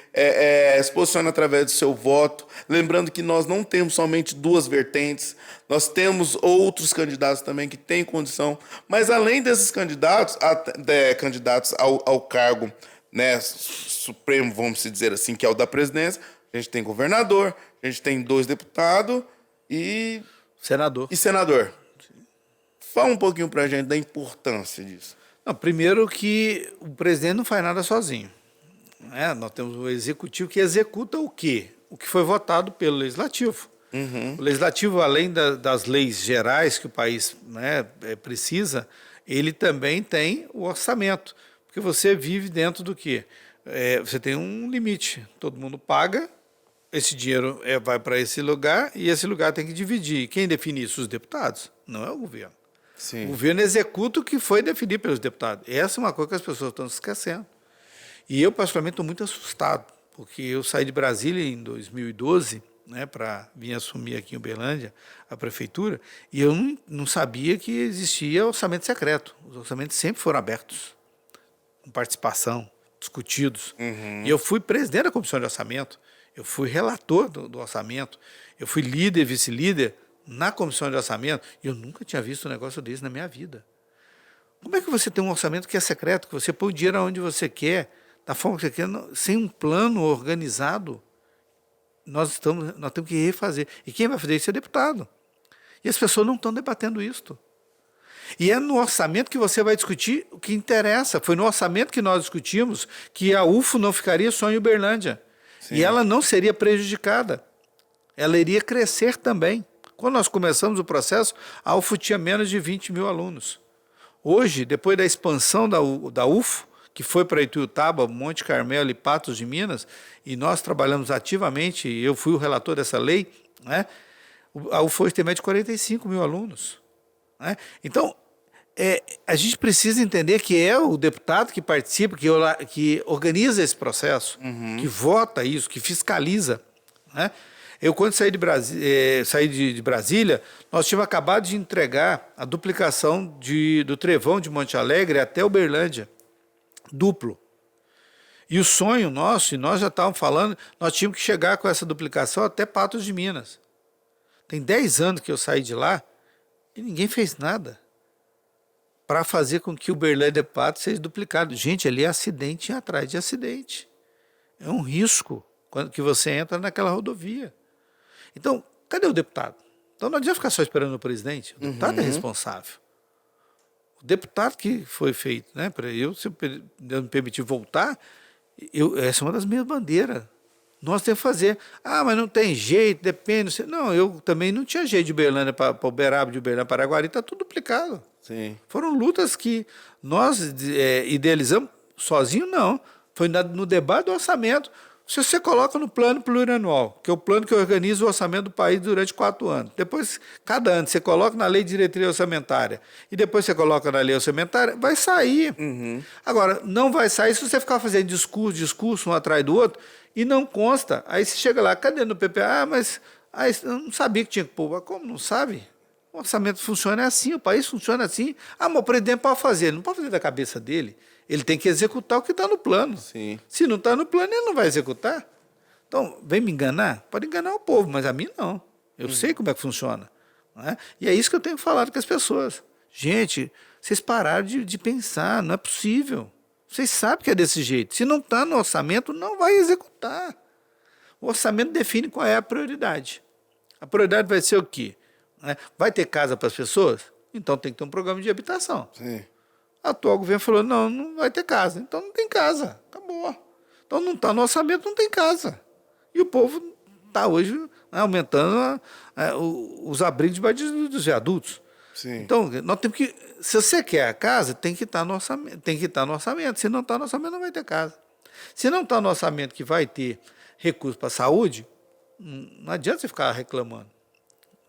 se posicione através do seu voto. Lembrando que nós não temos somente 2 vertentes, nós temos outros candidatos também que têm condição. Mas além desses candidatos, candidatos ao cargo, né, supremo, vamos dizer assim, que é o da presidência, a gente tem governador, a gente tem 2 deputados e senador. Fala um pouquinho para a gente da importância disso. Não, primeiro que o presidente não faz nada sozinho. Nós temos o executivo que executa o quê? O que foi votado pelo legislativo. O legislativo, além das leis gerais que o país, né, precisa, ele também tem o orçamento. Porque você vive dentro do quê? Você tem um limite. Todo mundo paga, esse dinheiro vai para esse lugar e esse lugar tem que dividir. Quem define isso? Os deputados, não é o governo. Sim. O governo executa o que foi definido pelos deputados. Essa é uma coisa que as pessoas estão se esquecendo. E eu, particularmente, estou muito assustado, porque eu saí de Brasília em 2012, né, para vir assumir aqui em Uberlândia a prefeitura, e eu não sabia que existia orçamento secreto. Os orçamentos sempre foram abertos, com participação, discutidos. E eu fui presidente da comissão de orçamento, eu fui relator do orçamento, eu fui líder, vice-líder na comissão de orçamento, e eu nunca tinha visto um negócio desse na minha vida. Como é que você tem um orçamento que é secreto, que você põe o dinheiro onde você quer, da forma que você quer, sem um plano organizado? Nós temos que refazer. E quem vai fazer isso é deputado. E as pessoas não estão debatendo isso. E é no orçamento que você vai discutir o que interessa. Foi no orçamento que nós discutimos que a UFO não ficaria só em Uberlândia. Sim. E ela não seria prejudicada. Ela iria crescer também. Quando nós começamos o processo, a UFO tinha menos de 20 mil alunos. Hoje, depois da expansão da UFO, que foi para Ituiutaba, Monte Carmelo e Patos de Minas, e nós trabalhamos ativamente, eu fui o relator dessa lei, né? A UFO hoje tem mais de 45 mil alunos. Né? Então, a gente precisa entender que é o deputado que participa, que organiza esse processo, que vota isso, que fiscaliza. Né? Eu, quando saí de Brasília, nós tínhamos acabado de entregar a duplicação do Trevão de Monte Alegre até Uberlândia, duplo. E o sonho nosso, e nós já estávamos falando, nós tínhamos que chegar com essa duplicação até Patos de Minas. Tem 10 anos que eu saí de lá e ninguém fez nada para fazer com que o Uberlândia Pato seja duplicado. Gente, ali é acidente atrás de acidente. É um risco quando que você entra naquela rodovia. Então, cadê o deputado? Então não adianta ficar só esperando o presidente. O deputado é responsável. O deputado que foi feito, né? Para eu, se Deus me permitir voltar, essa é uma das minhas bandeiras. Nós temos que fazer. Ah, mas não tem jeito, depende. Não, eu também não tinha jeito de Uberlândia para Uberaba, de Uberlândia para Araguari, está tudo duplicado. Sim. Foram lutas que nós idealizamos sozinho, não. Foi no debate do orçamento. Se você coloca no plano plurianual, que é o plano que organiza o orçamento do país durante 4 anos. Depois, cada ano, você coloca na lei de diretriz orçamentária e depois você coloca na lei orçamentária, vai sair. Agora, não vai sair se você ficar fazendo discurso um atrás do outro e não consta. Aí você chega lá, cadê no PPA? Ah, mas eu não sabia que tinha que pôr. Como não sabe? O orçamento funciona assim, o país funciona assim. Ah, mas o presidente pode fazer. Não pode fazer da cabeça dele. Ele tem que executar o que está no plano. Sim. Se não está no plano, ele não vai executar. Então, vem me enganar? Pode enganar o povo, mas a mim não. Eu sei como é que funciona. Não é? E é isso que eu tenho falado com as pessoas. Gente, vocês pararam de pensar, não é possível. Vocês sabem que é desse jeito. Se não está no orçamento, não vai executar. O orçamento define qual é a prioridade. A prioridade vai ser o quê? Vai ter casa para as pessoas? Então tem que ter um programa de habitação. Sim. O atual governo falou, não vai ter casa. Então não tem casa, acabou. Então não está no orçamento, não tem casa. E o povo está hoje aumentando os abrigos debaixo dos viadutos. Sim. Então, nós temos que, se você quer a casa, tem que estar no orçamento. Tem que estar no orçamento. Se não está no orçamento, não vai ter casa. Se não está no orçamento que vai ter recurso para a saúde, não adianta você ficar reclamando.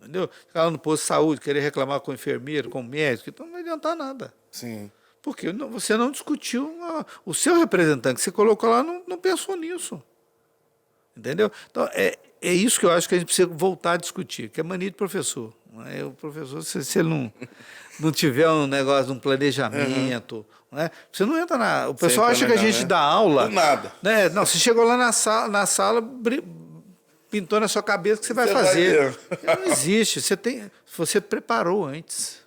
Entendeu? Ficar lá no posto de saúde, querer reclamar com o enfermeiro, com o médico, então não vai adiantar nada. Sim. Porque você não discutiu, o seu representante que você colocou lá não pensou nisso. Entendeu? Então, é isso que eu acho que a gente precisa voltar a discutir, que é mania de professor. O professor, se ele não tiver um negócio de um planejamento, você não entra na... O pessoal acha que a gente dá aula... Do nada. Né? Não, você chegou lá na sala pintou na sua cabeça o que você vai fazer. Não existe. Você preparou antes.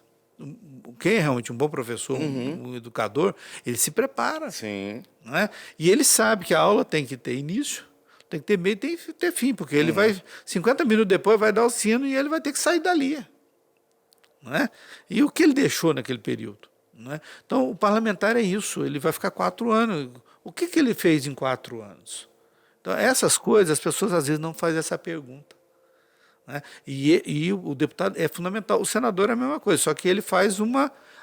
Quem é realmente um bom professor, um educador, ele se prepara. Sim. Né? E ele sabe que a aula tem que ter início, tem que ter meio, tem que ter fim, porque ele vai, 50 minutos depois, vai dar o sino e ele vai ter que sair dali. Né? E o que ele deixou naquele período? Né? Então, o parlamentar é isso, ele vai ficar 4 anos. O que ele fez em 4 anos? Então, essas coisas, as pessoas às vezes não fazem essa pergunta. Né? E o deputado é fundamental. O senador é a mesma coisa, só que ele faz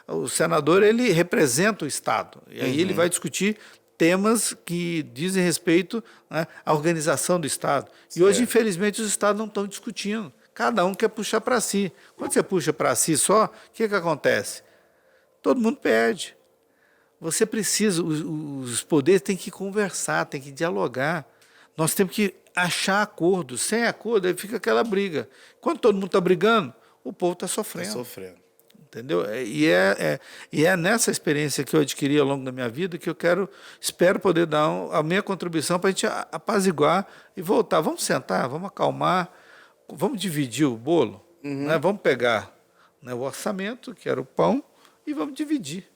o senador ele representa o Estado. E aí ele vai discutir temas que dizem respeito, né, à organização do Estado. E hoje, infelizmente, os Estados não estão discutindo. Cada um quer puxar para si. Quando você puxa para si só, o que acontece? Todo mundo perde. Você precisa, os poderes têm que conversar, têm que dialogar. Nós temos que achar acordo. Sem acordo, aí fica aquela briga. Quando todo mundo está brigando, o povo está sofrendo. Está sofrendo. Entendeu? E é nessa experiência que eu adquiri ao longo da minha vida que eu espero poder dar a minha contribuição para a gente apaziguar e voltar. Vamos sentar, vamos acalmar, vamos dividir o bolo, né? Vamos pegar, né, o orçamento, que era o pão, e vamos dividir.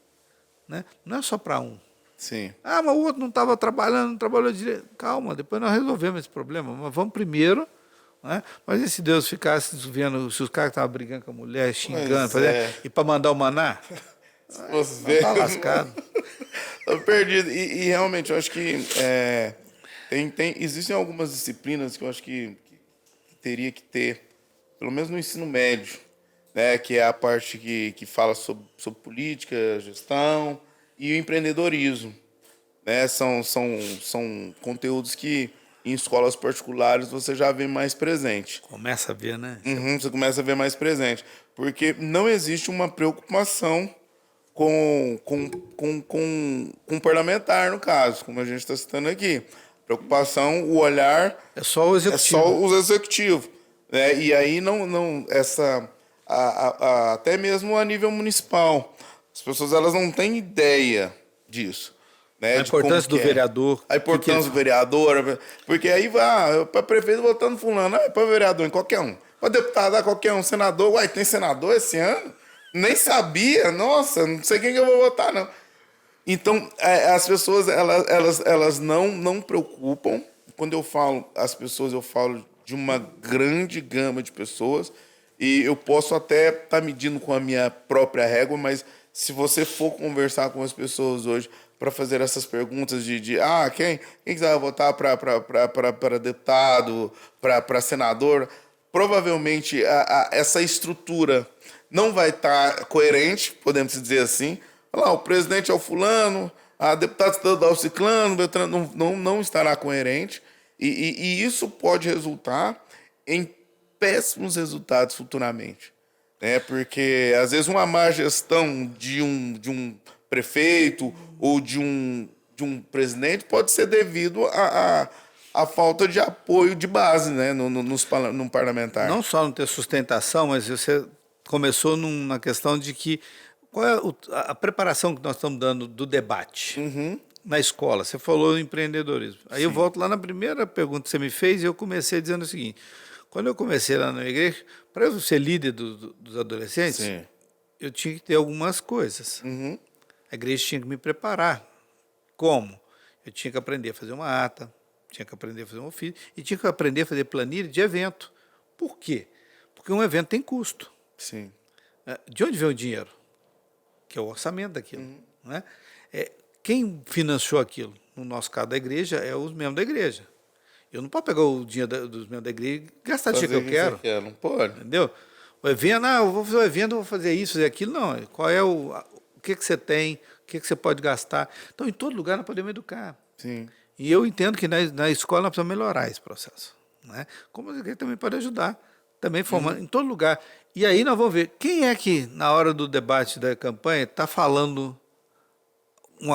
Né? Não é só para um. Sim. Ah, mas o outro não estava trabalhando, não trabalhou direito. Calma, depois nós resolvemos esse problema. Mas vamos primeiro. Né? Mas e se Deus ficasse vendo se os caras estavam brigando com a mulher, xingando, e para mandar o maná? Você está lascado. Estou perdido. E realmente, eu acho que existem algumas disciplinas que eu acho que teria que ter, pelo menos no ensino médio, né? Que é a parte que fala sobre política, gestão e o empreendedorismo. Né? São conteúdos que em escolas particulares você já vê mais presente. Começa a ver, né? Você começa a ver mais presente. Porque não existe uma preocupação com o parlamentar, no caso, como a gente está citando aqui. Preocupação, o olhar... É só o executivo. É só o executivo. Né? E aí, até mesmo a nível municipal, as pessoas elas não têm ideia disso. Né, a importância do vereador. A importância do vereador. Porque aí vai, para prefeito votando fulano, para vereador em qualquer um. Para deputado, qualquer um. Senador, tem senador esse ano? Nem sabia, nossa, não sei quem que eu vou votar, não. Então, as pessoas, elas não preocupam. Quando eu falo as pessoas, eu falo de uma grande gama de pessoas. E eu posso até estar medindo com a minha própria régua, mas se você for conversar com as pessoas hoje para fazer essas perguntas quem que você vai votar para deputado, para senador, provavelmente essa estrutura não vai estar coerente, podemos dizer assim. Lá, o presidente é o fulano, a deputada estadual ciclano, não estará coerente. E isso pode resultar em péssimos resultados futuramente. Né? Porque, às vezes, uma má gestão de um prefeito ou de um presidente pode ser devido à falta de apoio de base, né? no parlamentar. Não só não ter sustentação, mas você começou na questão de que qual é a preparação que nós estamos dando do debate na escola. Você falou em empreendedorismo. Aí eu volto lá na primeira pergunta que você me fez e eu comecei dizendo o seguinte: quando eu comecei lá na igreja, para eu ser líder dos adolescentes, eu tinha que ter algumas coisas. A igreja tinha que me preparar. Como? Eu tinha que aprender a fazer uma ata, tinha que aprender a fazer um ofício e tinha que aprender a fazer planilha de evento. Por quê? Porque um evento tem custo. Sim. De onde vem o dinheiro? Que é o orçamento daquilo. Né? Quem financiou aquilo? No nosso caso da igreja, é os membros da igreja. Eu não posso pegar o dinheiro dos membros da igreja e gastar do jeito que eu quero. Não pode. Entendeu? O evento, eu vou fazer um evento, eu vou fazer isso, fazer aquilo. Não, qual é o que você tem, o que você pode gastar. Então, em todo lugar, nós podemos educar. Sim. E eu entendo que na escola nós precisamos melhorar esse processo. Né? Como a igreja também pode ajudar, também formando em todo lugar. E aí nós vamos ver quem é que, na hora do debate da campanha, está falando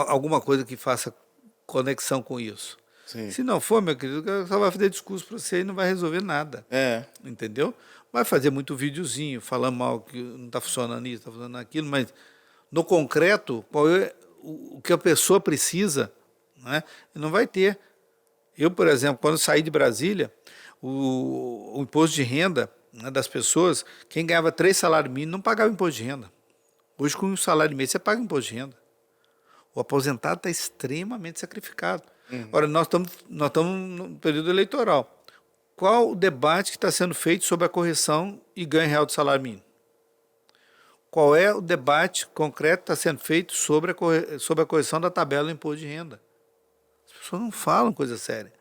alguma coisa que faça conexão com isso. Sim. Se não for, meu querido, só vai fazer discurso para você e não vai resolver nada. Entendeu? Vai fazer muito videozinho, falando mal que não está funcionando isso, está funcionando aquilo, mas no concreto, qual é o que a pessoa precisa, né? Não vai ter. Eu, por exemplo, quando saí de Brasília, o imposto de renda, né, das pessoas, quem ganhava 3 salários mínimos não pagava imposto de renda. Hoje, com um salário mínimo, você paga imposto de renda. O aposentado está extremamente sacrificado. Ora, nós estamos no período eleitoral. Qual o debate que está sendo feito sobre a correção e ganho real do salário mínimo? Qual é o debate concreto que está sendo feito sobre a correção da tabela do imposto de renda? As pessoas não falam coisa séria.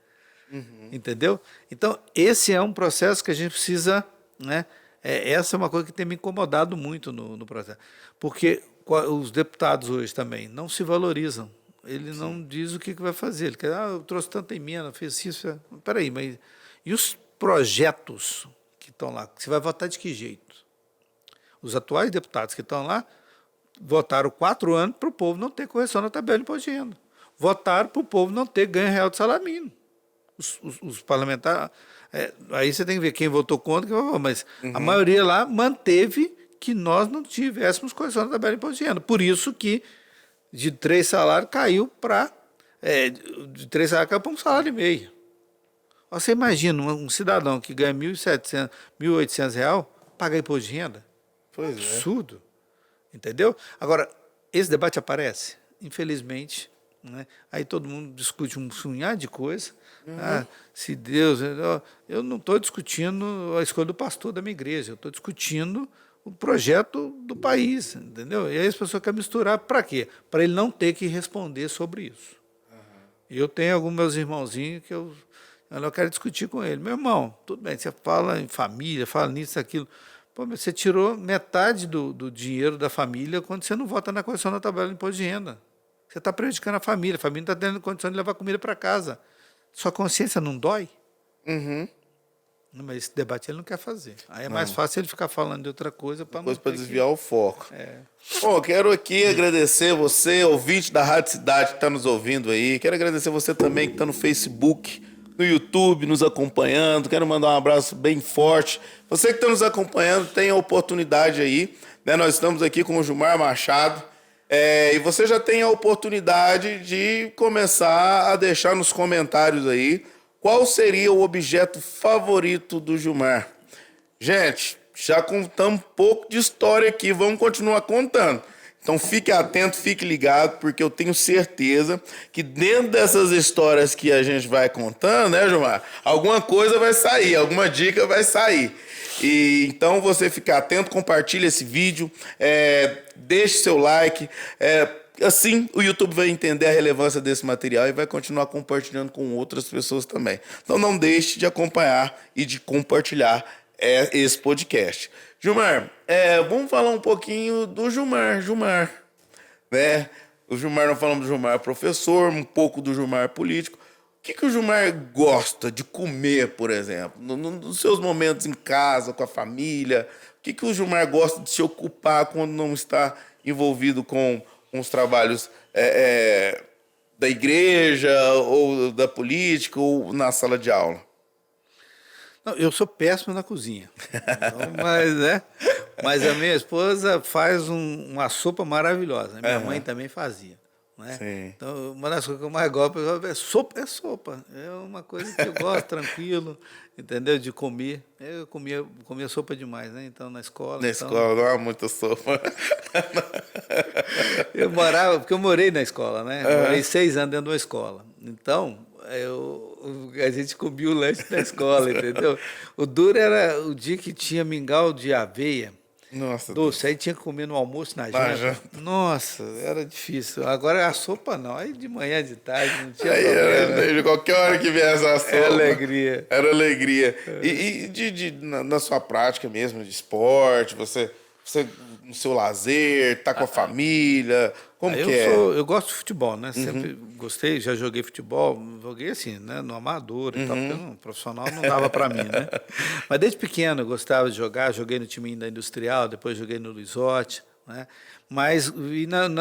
Entendeu? Então, esse é um processo que a gente precisa, né? Essa é uma coisa que tem me incomodado muito no processo. Porque os deputados hoje também não se valorizam. Ele não diz o que vai fazer. Ele quer, eu trouxe tanta emenda, fiz isso. Peraí, mas e os projetos que estão lá? Você vai votar de que jeito? Os atuais deputados que estão lá votaram 4 anos para o povo não ter correção na tabela de imposto de renda. Votaram para o povo não ter ganho real de salário mínimo. Os parlamentares... aí você tem que ver quem votou contra, quem votou, mas a maioria lá manteve que nós não tivéssemos correção na tabela de imposto de renda. Por isso que de 3 salários caiu para... de 3 salários caiu para 1,5 salário. Você imagina um cidadão que ganha R$ 1.800 pagar imposto de renda? Pois absurdo. Entendeu? Agora, esse debate aparece, infelizmente, né? Aí todo mundo discute um punhado de coisa. Se Deus... Eu não estou discutindo a escolha do pastor da minha igreja, eu estou discutindo o projeto do país, entendeu? E aí as pessoas querem misturar para quê? Para ele não ter que responder sobre isso. Eu tenho alguns meus irmãozinhos que eu quero discutir com ele. Meu irmão, tudo bem, você fala em família, fala nisso, aquilo. Pô, mas você tirou metade do dinheiro da família quando você não vota na correção da tabela de imposto de renda. Você está prejudicando a família não está tendo condição de levar comida para casa. Sua consciência não dói? Mas esse debate ele não quer fazer. Aí é mais fácil ele ficar falando de outra coisa para desviar o foco. Bom, quero aqui agradecer você, ouvinte da Rádio Cidade que está nos ouvindo aí. Quero agradecer você também que está no Facebook, no YouTube, nos acompanhando. Quero mandar um abraço bem forte. Você que está nos acompanhando, tem a oportunidade aí, né? Nós estamos aqui com o Gilmar Machado. E você já tem a oportunidade de começar a deixar nos comentários aí qual seria o objeto favorito do Gilmar. Gente, Já contamos um pouco de história aqui, vamos continuar contando. Então fique atento, fique ligado, porque eu tenho certeza que dentro dessas histórias que a gente vai contando, né, Gilmar? Alguma coisa vai sair, alguma dica vai sair. E então você fica atento, compartilha esse vídeo, deixe seu like. Assim o YouTube vai entender a relevância desse material e vai continuar compartilhando com outras pessoas também. Então não deixe de acompanhar e de compartilhar esse podcast. Gilmar, vamos falar um pouquinho do Gilmar, né? O Gilmar, nós falamos do Gilmar professor, um pouco do Gilmar político. O que o Gilmar gosta de comer, por exemplo? Nos seus momentos em casa, com a família? O que o Gilmar gosta de se ocupar quando não está envolvido com os trabalhos da igreja, ou da política, ou na sala de aula? Não, eu sou péssimo na cozinha. Então, mas a minha esposa faz uma sopa maravilhosa. Minha mãe também fazia. Né? Então, uma das coisas que eu mais gosto é sopa. É sopa. É uma coisa que eu gosto, tranquilo, entendeu? De comer. Eu comia sopa demais, né? Então, na escola. Escola não há muita sopa. Porque eu morei na escola, né? Morei 6 anos dentro de uma escola. Então, a gente comia o lanche da escola, entendeu? O duro era o dia que tinha mingau de aveia. Nossa, doce, aí tinha que comer no almoço, na janta. Nossa, era difícil. Agora a sopa não, aí de manhã, de tarde, não tinha problema. Qualquer hora que viesse a sopa. Era alegria. Era alegria. E na sua prática mesmo, de esporte, você no seu lazer, tá com a família, como que é? Eu gosto de futebol, né? Sempre gostei, já joguei futebol, joguei assim, né? No amador e tal, porque no profissional não dava para mim, né? Mas desde pequeno eu gostava de jogar, joguei no time da Industrial, depois joguei no Luizotti, né? Mas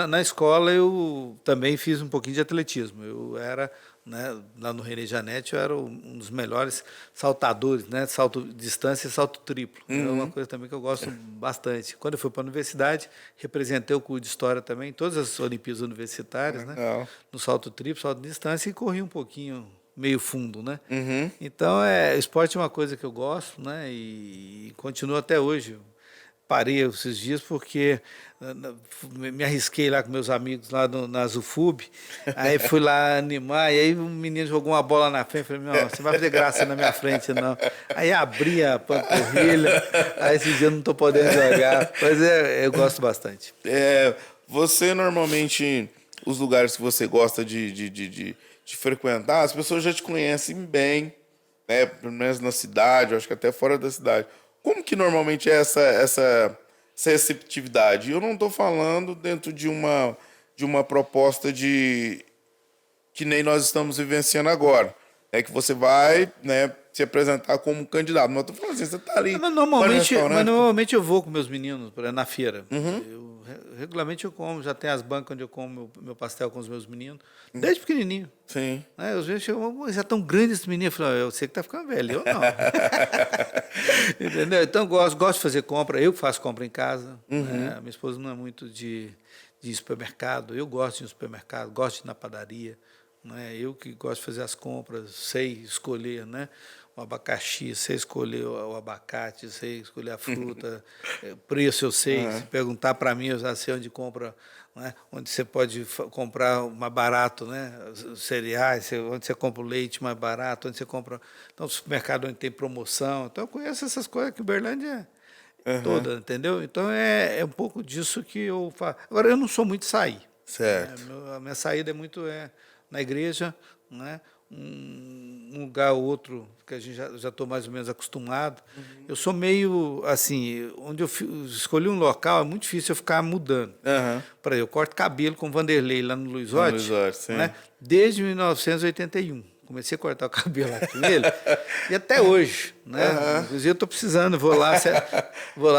na escola eu também fiz um pouquinho de atletismo. Eu era, né, lá no René Janete, eu era um dos melhores saltadores, né? Salto distância e salto triplo. É uma coisa também que eu gosto bastante. Quando eu fui para a universidade, representei o curso de História também, em todas as Olimpíadas Universitárias, né? No salto triplo, salto distância, e corri um pouquinho meio fundo, né? Então, esporte é uma coisa que eu gosto, né? E continuo até hoje. Parei esses dias porque me arrisquei lá com meus amigos lá na Zufub, aí fui lá animar, e aí um menino jogou uma bola na frente, falei, não, você vai fazer graça na minha frente, não. Aí abri a panturrilha, aí esses dias eu não estou podendo jogar, mas eu gosto bastante. Você normalmente, os lugares que você gosta de frequentar, as pessoas já te conhecem bem, né? Pelo menos na cidade, eu acho que até fora da cidade. Como que normalmente é essa receptividade? Eu não estou falando dentro de uma proposta que nem nós estamos vivenciando agora. É que você vai, né, se apresentar como candidato. Mas eu estou falando assim, você está ali. Mas normalmente eu vou com meus meninos na feira. Regularmente eu como, já tem as bancas onde eu como meu pastel com os meus meninos, desde pequenininho. Sim. Às vezes chegam, já tão grande esse menino. Eu falo, eu sei que está ficando velho, eu não. Entendeu? Então gosto de fazer compra, eu faço compra em casa. Né? A minha esposa não é muito de supermercado, eu gosto de ir no supermercado, gosto de ir na padaria. Né? Eu que gosto de fazer as compras, sei escolher, né? O abacaxi, sei escolher o abacate, sei escolher a fruta, preço eu sei, se perguntar para mim eu já sei onde compra, né? Onde você pode comprar mais barato, né? Os cereais, onde você compra o leite mais barato, onde você compra, então supermercado onde tem promoção, então eu conheço essas coisas que Uberlândia toda, entendeu? Então é um pouco disso que eu faço. Agora eu não sou muito de sair. Certo. A minha saída é muito na igreja, né? Um lugar ou outro que a gente já estou mais ou menos acostumado. Eu sou meio assim, onde eu escolhi um local, é muito difícil eu ficar mudando. Para eu corto cabelo com o Vanderlei lá no Luizotti, né? Desde 1981. Comecei a cortar o cabelo lá com ele e até hoje, né? Inclusive eu estou precisando, vou lá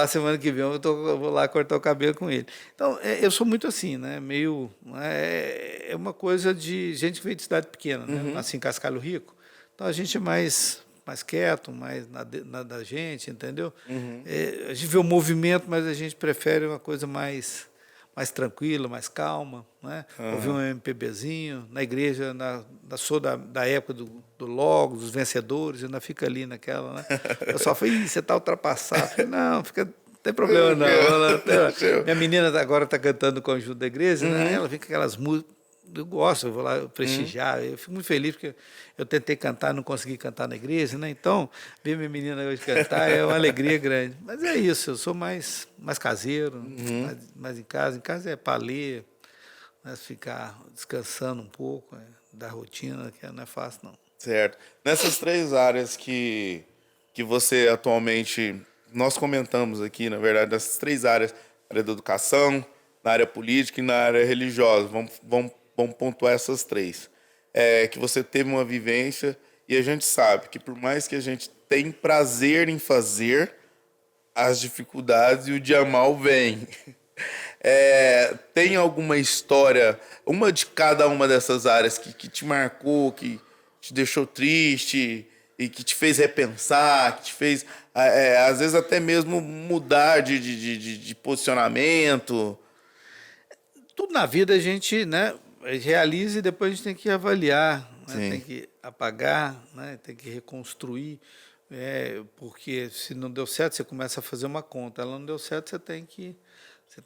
semana que vem, vou lá cortar o cabelo com ele. Então, eu sou muito assim, né? Meio, é uma coisa de gente que veio de cidade pequena, né? Nasci em Cascalho Rico, então a gente é mais quieto, mais na da gente, entendeu? A gente vê o movimento, mas a gente prefere uma coisa mais mais tranquila, mais calma, né? Ouvir um MPBzinho, na igreja, sou da época do Logos, dos vencedores, ainda fica ali naquela, né? O pessoal fala, ih, você está ultrapassado. Eu falei, não, fica, não tem problema não. Minha menina agora está cantando no conjunto da igreja, né? Ela vem com aquelas músicas, eu gosto, eu vou lá prestigiar, eu fico muito feliz porque eu tentei cantar, não consegui cantar na igreja, né? Então, ver minha menina hoje cantar é uma alegria grande. Mas é isso, eu sou mais caseiro, mais em casa. Em casa é para ler, né? Ficar descansando um pouco, da rotina, que não é fácil, não. Certo. Nessas 3 áreas que você atualmente, nós comentamos aqui, na verdade, nessas 3 áreas, na área da educação, na área política e na área religiosa, vamos pontuar essas 3. Que você teve uma vivência e a gente sabe que por mais que a gente tenha prazer em fazer, as dificuldades e o dia mal vem. Tem alguma história, uma de cada uma dessas áreas que te marcou, que te deixou triste e que te fez repensar, que te fez, às vezes, até mesmo mudar de posicionamento? Tudo na vida a gente, né, realiza e depois a gente tem que avaliar, né, tem que apagar, né, tem que reconstruir, porque se não deu certo, você começa a fazer uma conta. Ela não deu certo, você tem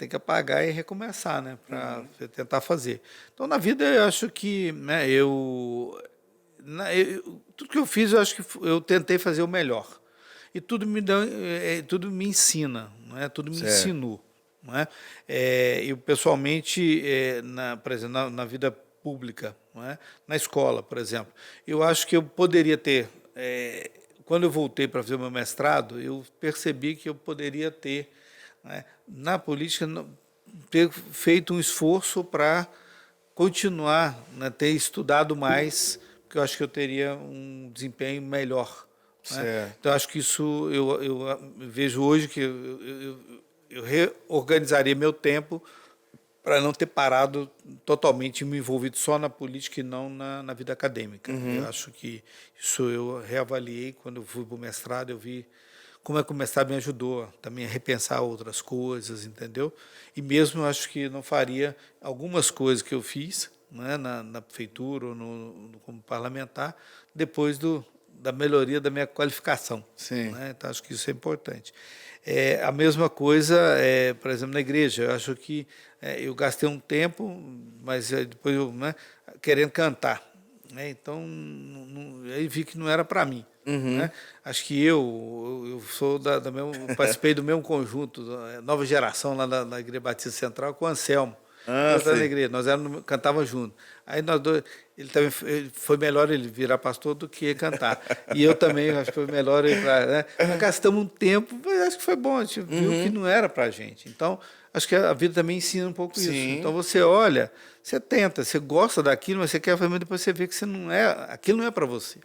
que apagar e recomeçar, né, para tentar fazer. Então, na vida, eu acho que, né, tudo que eu fiz, eu acho que eu tentei fazer o melhor. E tudo tudo me ensina, né, tudo me ensinou. Não é? Eu, pessoalmente, por exemplo, na vida pública, não é? Na escola, por exemplo, eu acho que eu poderia ter, quando eu voltei para fazer o meu mestrado, eu percebi que eu poderia ter, né, na política, ter feito um esforço para continuar, né, ter estudado mais, porque eu acho que eu teria um desempenho melhor. Né? Então, acho que isso eu vejo hoje que eu reorganizaria meu tempo para não ter parado totalmente me envolvido só na política e não na vida acadêmica. Eu acho que isso eu reavaliei quando eu fui para o mestrado, eu vi como é que o mestrado me ajudou também a repensar outras coisas, entendeu? E mesmo eu acho que não faria algumas coisas que eu fiz, né, na prefeitura ou como parlamentar, depois da melhoria da minha qualificação. Sim. Né? Então, acho que isso é importante. A mesma coisa, por exemplo, na igreja. Eu acho que eu gastei um tempo, mas depois eu, né, querendo cantar. Né? Então, aí vi que não era para mim. Né? Acho que eu sou participei do mesmo conjunto, Nova Geração, lá na Igreja Batista Central, com o Anselmo. Na igreja, nós cantávamos juntos. Aí nós dois, ele foi melhor ele virar pastor do que cantar. E eu também acho que foi melhor ele para, né? Nós gastamos um tempo, mas acho que foi bom, a gente viu que não era para a gente. Então, acho que a vida também ensina um pouco isso. Então você olha, você tenta, você gosta daquilo, mas você quer fazer, mas depois você vê que aquilo não é para você.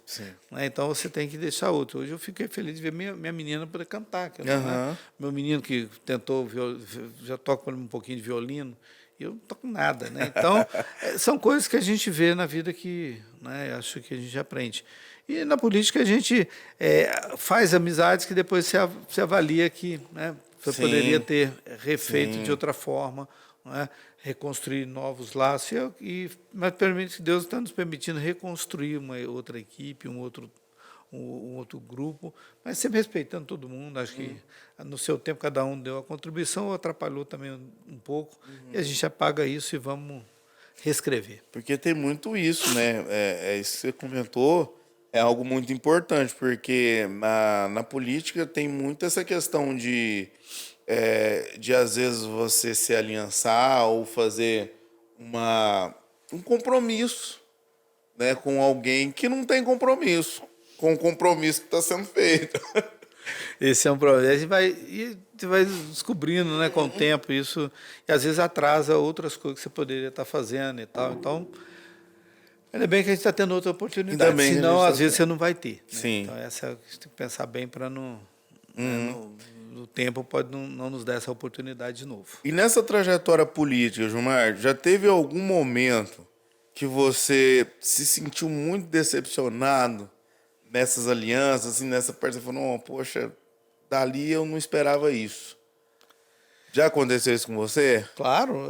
Né? Então você tem que deixar outro. Hoje eu fiquei feliz de ver minha menina poder cantar. Que né? Meu menino que tentou, já toca um pouquinho de violino. Eu não estou com nada, né? Então, são coisas que a gente vê na vida que, né, acho que a gente aprende. E na política a gente faz amizades que depois você avalia que, né, você poderia ter refeito de outra forma, né, reconstruir novos laços. Mas permite que Deus está nos permitindo reconstruir uma outra equipe, um outro grupo, mas sempre respeitando todo mundo. Acho que no seu tempo cada um deu a contribuição, ou atrapalhou também um pouco, e a gente apaga isso e vamos reescrever. Porque tem muito isso, né? Isso que você comentou é algo muito importante, porque na política tem muito essa questão de às vezes você se aliançar ou fazer um compromisso, né, com alguém que não tem compromisso com o compromisso que está sendo feito. Esse é um problema. A gente vai descobrindo, né, com o tempo isso, e às vezes atrasa outras coisas que você poderia estar fazendo e tal. Então, ainda bem que a gente está tendo outra oportunidade, senão às vezes você não vai ter. Né? Sim. Então, você tem que pensar bem para não... no tempo pode não nos dar essa oportunidade de novo. E nessa trajetória política, Gilmar, já teve algum momento que você se sentiu muito decepcionado nessas alianças, assim, nessa parte, você falou, não, poxa, dali eu não esperava isso? Já aconteceu isso com você? Claro,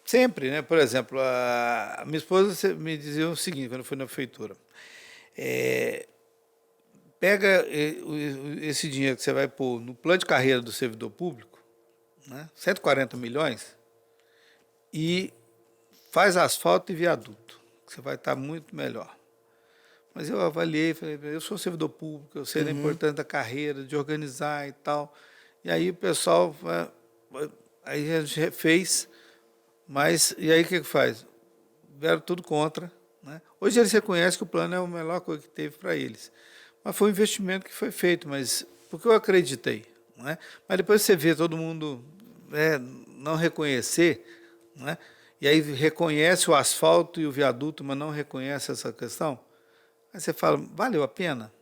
sempre, né? Por exemplo, a minha esposa me dizia o seguinte, quando eu fui na prefeitura. Pega esse dinheiro que você vai pôr no plano de carreira do servidor público, né? 140 milhões, e faz asfalto e viaduto, que você vai estar muito melhor. Mas eu avaliei, falei, eu sou servidor público, eu sei da importância da carreira, de organizar e tal. E aí o pessoal, aí a gente fez, mas, e aí o que faz? Vieram tudo contra, né? Hoje eles reconhecem que o plano é a melhor coisa que teve para eles. Mas foi um investimento que foi feito, mas porque eu acreditei, não é? Mas depois você vê todo mundo não reconhecer, não é? E aí reconhece o asfalto e o viaduto, mas não reconhece essa questão. Aí você fala, valeu a pena?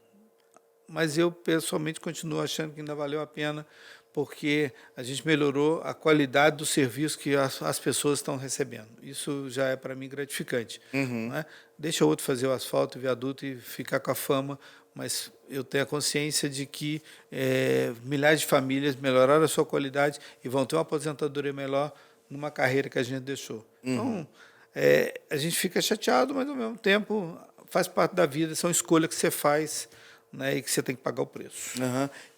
Mas eu, pessoalmente, continuo achando que ainda valeu a pena, porque a gente melhorou a qualidade do serviço que as pessoas estão recebendo. Isso já é, para mim, gratificante. Não é? Deixa o outro fazer o asfalto, o viaduto e ficar com a fama, mas eu tenho a consciência de que milhares de famílias melhoraram a sua qualidade e vão ter uma aposentadoria melhor numa carreira que a gente deixou. Então, a gente fica chateado, mas, ao mesmo tempo, faz parte da vida, são escolhas que você faz, né, e que você tem que pagar o preço.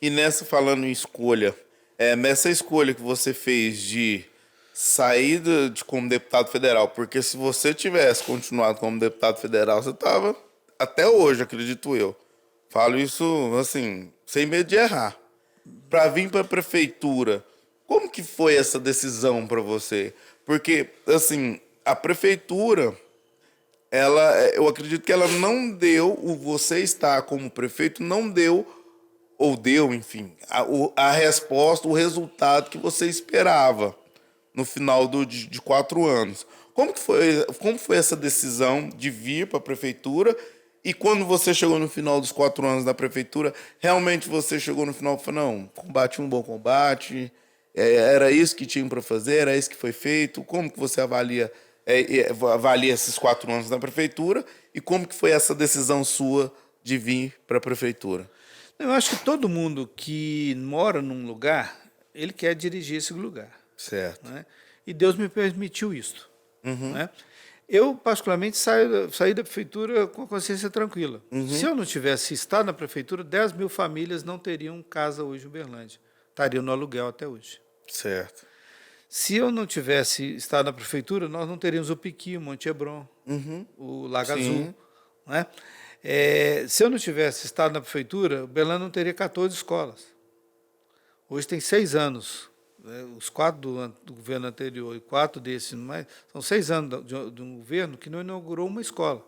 E nessa, falando em escolha, nessa escolha que você fez de sair como deputado federal, porque se você tivesse continuado como deputado federal, você estava até hoje, acredito eu. Falo isso, assim, sem medo de errar. Para vir para a prefeitura, como que foi essa decisão para você? Porque, assim, a prefeitura, eu acredito que ela não deu, você estar como prefeito, não deu, ou deu, enfim, a resposta, o resultado que você esperava no final de 4 anos. Como foi essa decisão de vir para a prefeitura? E quando você chegou no final dos 4 anos da prefeitura, realmente você chegou no final e falou, não, combate um bom combate, era isso que tinha para fazer, era isso que foi feito? Como que você avalia esses 4 anos na prefeitura e como que foi essa decisão sua de vir para a prefeitura? Eu acho que todo mundo que mora num lugar, ele quer dirigir esse lugar. Certo. Né? E Deus me permitiu isso. Né? Eu, particularmente, saí da prefeitura com a consciência tranquila. Se eu não tivesse estado na prefeitura, 10 mil famílias não teriam casa hoje em Uberlândia. Estariam no aluguel até hoje. Certo. Se eu não tivesse estado na prefeitura, nós não teríamos o Piqui, o Monte Hebron, o Lago Azul. Né? Se eu não tivesse estado na prefeitura, Uberlândia não teria 14 escolas. Hoje tem 6 anos. Os 4 do governo anterior e 4 desse, mas são 6 anos de um governo que não inaugurou uma escola.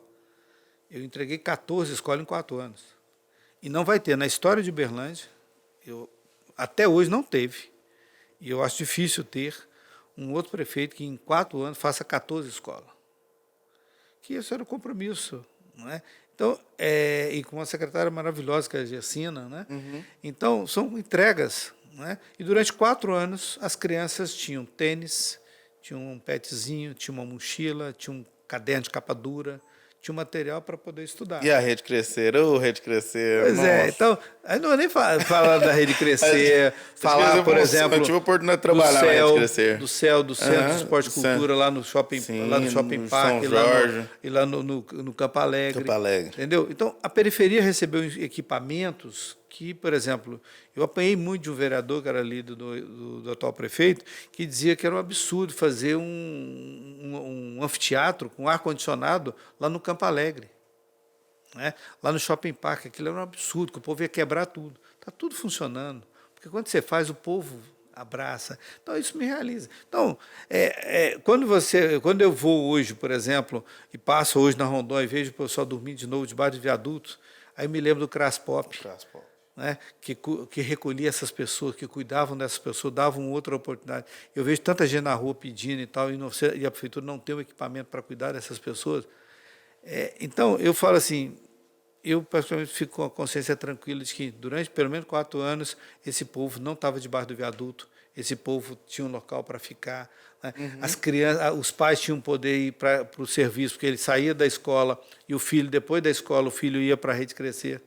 Eu entreguei 14 escolas em 4 anos. E não vai ter. Na história de Uberlândia, até hoje não teve. E eu acho difícil ter um outro prefeito que em 4 anos faça 14 escolas. Que isso era o compromisso. Não é? Então, e com uma secretária maravilhosa, que é a Gessina, né? Então, são entregas. Né? E durante 4 anos, as crianças tinham tênis, tinham um petzinho, tinha uma mochila, tinha um caderno de capa dura, tinha um material para poder estudar. E a Rede Crescer, Rede Crescer. Pois nossa. Então, eu não vou nem falar da Rede Crescer, falar, por exemplo, eu tive a oportunidade de trabalhar na Rede Crescer. do Centro de Esporte e Cultura, lá no Shopping, lá no Shopping Park, e lá no Campo Alegre. Entendeu? Então, a periferia recebeu equipamentos que, por exemplo, eu apanhei muito de um vereador, que era líder do atual prefeito, que dizia que era um absurdo fazer um anfiteatro com ar-condicionado lá no Campo Alegre. Né? Lá no Shopping Park, aquilo era um absurdo, que o povo ia quebrar tudo. Está tudo funcionando. Porque quando você faz, o povo abraça. Então, isso me realiza. Então, quando eu vou hoje, por exemplo, e passo hoje na Rondônia e vejo o pessoal dormindo de novo debaixo de viadutos, aí me lembro do Craspop. Né, que recolhia essas pessoas, que cuidavam dessas pessoas, davam outra oportunidade. Eu vejo tanta gente na rua pedindo e tal, e a prefeitura não tem o equipamento para cuidar dessas pessoas. Então, eu falo assim, eu praticamente fico com a consciência tranquila de que durante pelo menos 4 anos esse povo não estava debaixo do viaduto, esse povo tinha um local para ficar. Né? As crianças, os pais tinham poder ir para o serviço, porque ele saía da escola e o filho, depois da escola, o filho ia para a Rede Crescer.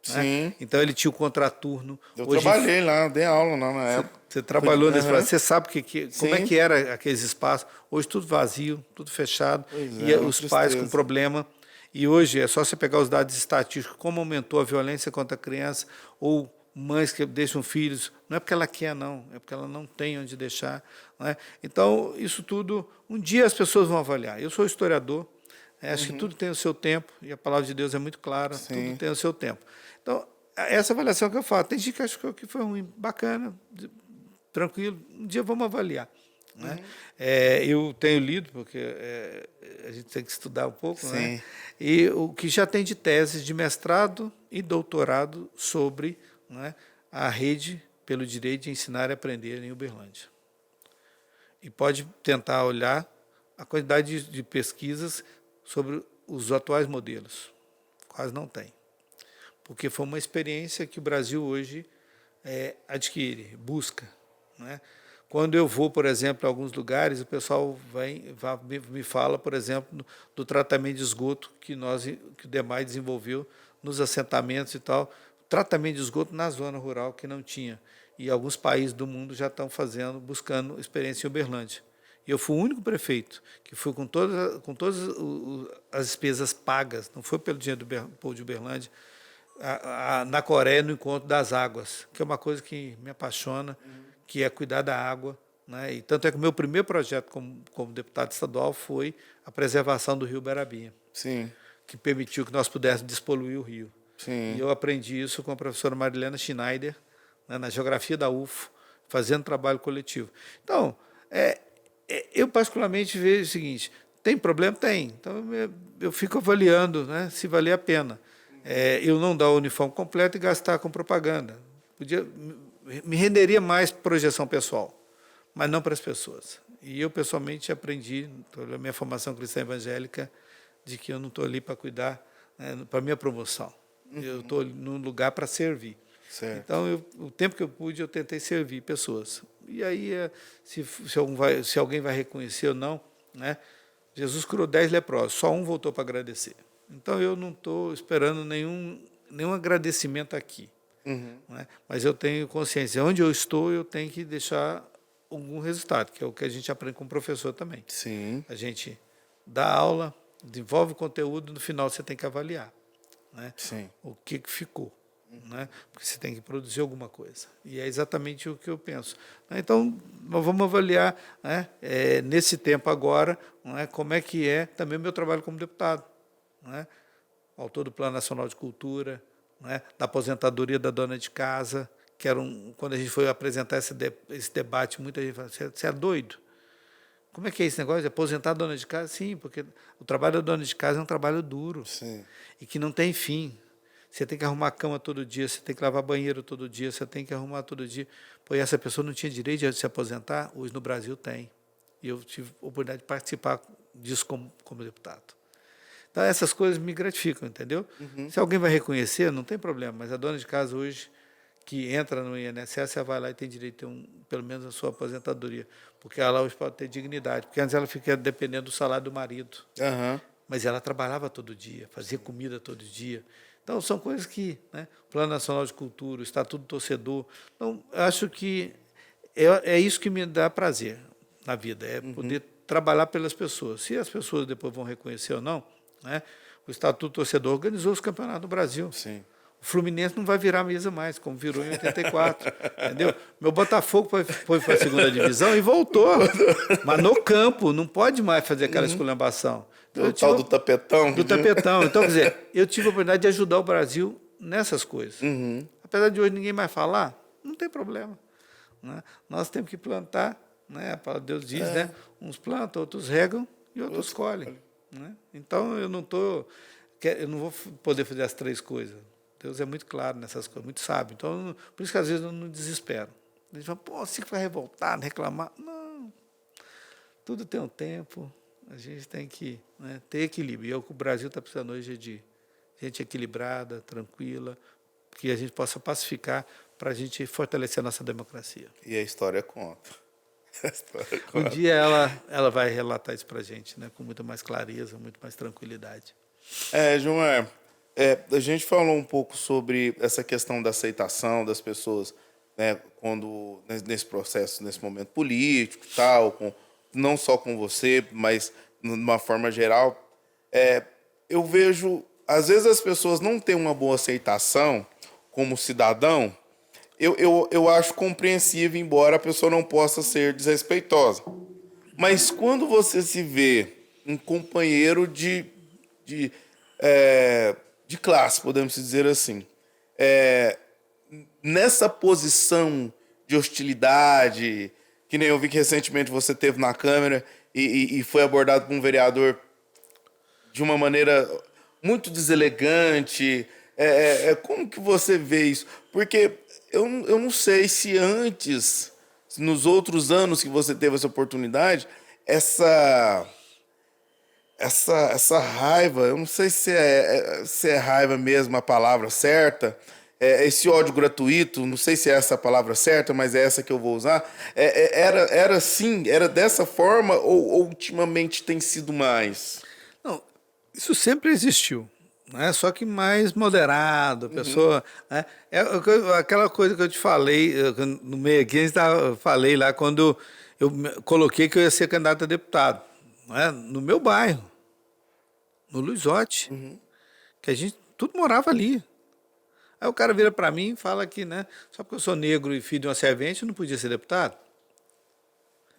né? Sim. Então ele tinha o contraturno. Eu Hoje, trabalhei lá, dei aula lá na época. você trabalhou nesse Aham. espaço, você sabe como é Sim. que era aqueles espaços. Hoje tudo vazio, tudo fechado. Pois E é, uma os pais com tristeza. problema. E hoje é só você pegar os dados estatísticos, como aumentou a violência contra a criança, ou mães que deixam filhos, não é porque ela quer, não, é porque ela não tem onde deixar. Não é? Então, isso tudo, um dia as pessoas vão avaliar. Eu sou historiador, acho que tudo tem o seu tempo, e a palavra de Deus é muito clara, Sim. tudo tem o seu tempo. Então, essa avaliação que eu faço, tem gente que acha que foi ruim, bacana, tranquilo, um dia vamos avaliar. Né? Eu tenho lido, porque a gente tem que estudar um pouco, né? Sim. E o que já tem de teses de mestrado e doutorado sobre, né, a rede pelo direito de ensinar e aprender em Uberlândia. E pode tentar olhar a quantidade de pesquisas sobre os atuais modelos. Quase não tem. Porque foi uma experiência que o Brasil hoje adquire, busca. Né? Quando eu vou, por exemplo, a alguns lugares, o pessoal me fala, por exemplo, do tratamento de esgoto que o DEMAI desenvolveu nos assentamentos e tal. Tratamento de esgoto na zona rural que não tinha. E alguns países do mundo já estão buscando experiência em Uberlândia. E eu fui o único prefeito que fui com todas as despesas pagas, não foi pelo dinheiro do povo de Uberlândia, na Coreia, no Encontro das Águas, que é uma coisa que me apaixona, que é cuidar da água. Né? E tanto é que o meu primeiro projeto como deputado estadual foi a preservação do rio Berabinha, Sim. que permitiu que nós pudéssemos despoluir o rio. Sim. E eu aprendi isso com a professora Marilena Schneider, né, na geografia da UFO, fazendo trabalho coletivo. Então, eu particularmente vejo o seguinte, tem problema? Tem. Então, eu fico avaliando, né, se valer a pena. Eu não dar o uniforme completo e gastar com propaganda. Me renderia mais projeção pessoal, mas não para as pessoas. E eu, pessoalmente, aprendi, pela minha formação cristã evangélica, de que eu não estou ali para cuidar, né, para a minha promoção. Eu estou num lugar para servir. Certo. Então, o tempo que eu pude, eu tentei servir pessoas. E aí, se alguém vai reconhecer ou não, né? Jesus curou 10 leprosos, só um voltou para agradecer. Então, eu não estou esperando nenhum agradecimento aqui. Né? Mas eu tenho consciência, onde eu estou, eu tenho que deixar algum resultado, que é o que a gente aprende com o professor também. Sim. A gente dá aula, desenvolve o conteúdo, no final você tem que avaliar. Né? Sim. O que ficou. Né? Porque você tem que produzir alguma coisa. E é exatamente o que eu penso. Então, nós vamos avaliar, né, nesse tempo agora, não é, como é que é também o meu trabalho como deputado. Né? Autor do Plano Nacional de Cultura, né, da aposentadoria da dona de casa, que era quando a gente foi apresentar esse debate, muita gente falou, você é doido? Como é que é esse negócio de aposentar a dona de casa? Sim, porque o trabalho da dona de casa é um trabalho duro. Sim. E que não tem fim. Você tem que arrumar a cama todo dia, você tem que lavar banheiro todo dia, você tem que arrumar todo dia. Pô, e essa pessoa não tinha direito de se aposentar? Hoje no Brasil tem. E eu tive a oportunidade de participar disso como deputado. Então, essas coisas me gratificam, entendeu? Se alguém vai reconhecer, não tem problema, mas a dona de casa hoje, que entra no INSS, ela vai lá e tem direito a pelo menos a sua aposentadoria, porque ela hoje pode ter dignidade, porque antes ela fica dependendo do salário do marido. Mas ela trabalhava todo dia, fazia comida todo dia. Então, são coisas que, né, o Plano Nacional de Cultura, o Estatuto do Torcedor. Então, eu acho que é isso que me dá prazer na vida, é poder trabalhar pelas pessoas. Se as pessoas depois vão reconhecer ou não, né, o Estatuto do Torcedor organizou os campeonatos no Brasil. Sim. O Fluminense não vai virar mesa mais, como virou em 84. Entendeu? Meu Botafogo foi para a segunda divisão e voltou. Mas no campo, não pode mais fazer aquela esculhambação. Então, O tal do tapetão. Do tapetão. Então, quer dizer, eu tive a oportunidade de ajudar o Brasil nessas coisas. Apesar de hoje ninguém mais falar, não tem problema. Né? Nós temos que plantar, né? A palavra de Deus diz, né? Uns plantam, outros regam e outros colhem. Né? Então, eu não vou poder fazer as três coisas. Deus é muito claro nessas coisas, muito sábio. Então, por isso que às vezes eu não desespero. A gente fala, pô, você vai revoltar, reclamar. Não. Tudo tem um tempo. A gente tem que, né, ter equilíbrio. E é o que o Brasil está precisando hoje de gente equilibrada, tranquila, que a gente possa pacificar para a gente fortalecer a nossa democracia. E a história conta. Um dia ela vai relatar isso para a gente, né, com muito mais clareza, muito mais tranquilidade. João, A gente falou um pouco sobre essa questão da aceitação das pessoas, né, quando nesse processo, nesse momento político, tal, não só com você, mas de uma forma geral. Eu vejo, às vezes as pessoas não têm uma boa aceitação como cidadão. Eu acho compreensível, embora a pessoa não possa ser desrespeitosa. Mas quando você se vê um companheiro de, de classe, podemos dizer assim, nessa posição de hostilidade, que nem eu vi que recentemente você teve na Câmara e foi abordado por um vereador de uma maneira muito deselegante. Como que você vê isso? Porque eu não sei se antes, nos outros anos que você teve essa oportunidade, essa raiva, eu não sei se é raiva mesmo a palavra certa, esse ódio gratuito, não sei se é essa a palavra certa, mas é essa que eu vou usar. Era assim, era dessa forma ou ultimamente tem sido mais? Não, isso sempre existiu, né? Só que mais moderado, a pessoa, né? Aquela coisa que eu te falei no meio aqui, falei lá quando coloquei que eu ia ser candidato a deputado, né? No meu bairro, no Luizote, que a gente tudo morava ali. Aí o cara vira para mim e fala que, né, só porque eu sou negro e filho de uma servente, eu não podia ser deputado.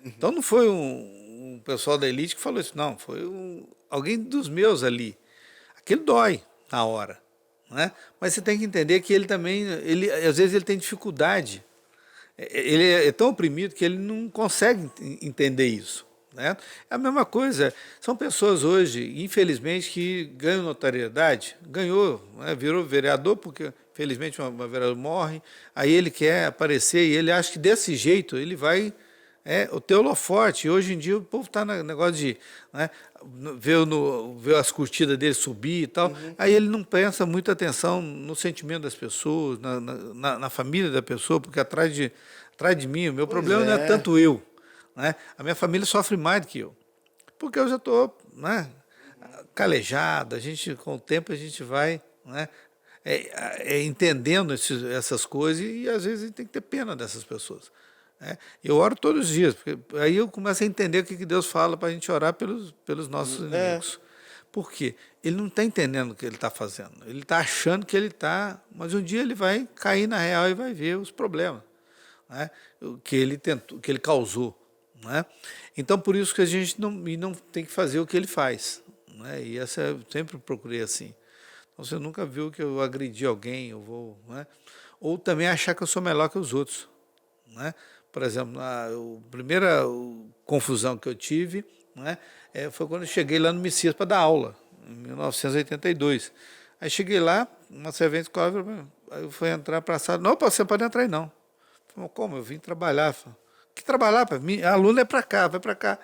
Então não foi um pessoal da elite que falou isso, não, foi alguém dos meus ali. Aquilo dói na hora, né? Mas você tem que entender que ele também, às vezes ele tem dificuldade. Ele é tão oprimido que ele não consegue entender isso, né? É a mesma coisa, são pessoas hoje, infelizmente, que ganham notoriedade, ganhou, né? Virou vereador porque, felizmente, uma vereadora morre, aí ele quer aparecer e ele acha que desse jeito ele vai o teu holofote. Hoje em dia o povo está no negócio de, né, ver as curtidas dele subir e tal. Aí ele não presta muita atenção no sentimento das pessoas, na família da pessoa, porque atrás de mim, o meu problema não é tanto eu. Né? A minha família sofre mais do que eu. Porque eu já estou, né, calejado, com o tempo a gente vai, né, entendendo essas coisas e às vezes a gente tem que ter pena dessas pessoas. Eu oro todos os dias, porque aí eu começo a entender o que Deus fala para a gente orar pelos nossos inimigos. Por quê? Ele não está entendendo o que ele está fazendo. Ele está achando que ele está... Mas um dia ele vai cair na real e vai ver os problemas, né, que ele tentou, que ele causou. Né? Então, por isso que a gente não tem que fazer o que ele faz. Né? E essa eu sempre procurei assim. Então, você nunca viu que eu agredi alguém, eu vou... Né? Ou também achar que eu sou melhor que os outros. Né? Por exemplo, a primeira confusão que eu tive, né, foi quando eu cheguei lá no Messias para dar aula, em 1982. Aí cheguei lá, uma servente escola, aí eu fui entrar para a sala. Não, você pode entrar aí não. Eu falei, como? Eu vim trabalhar. Falei, que trabalhar? A aluna é para cá, vai para cá.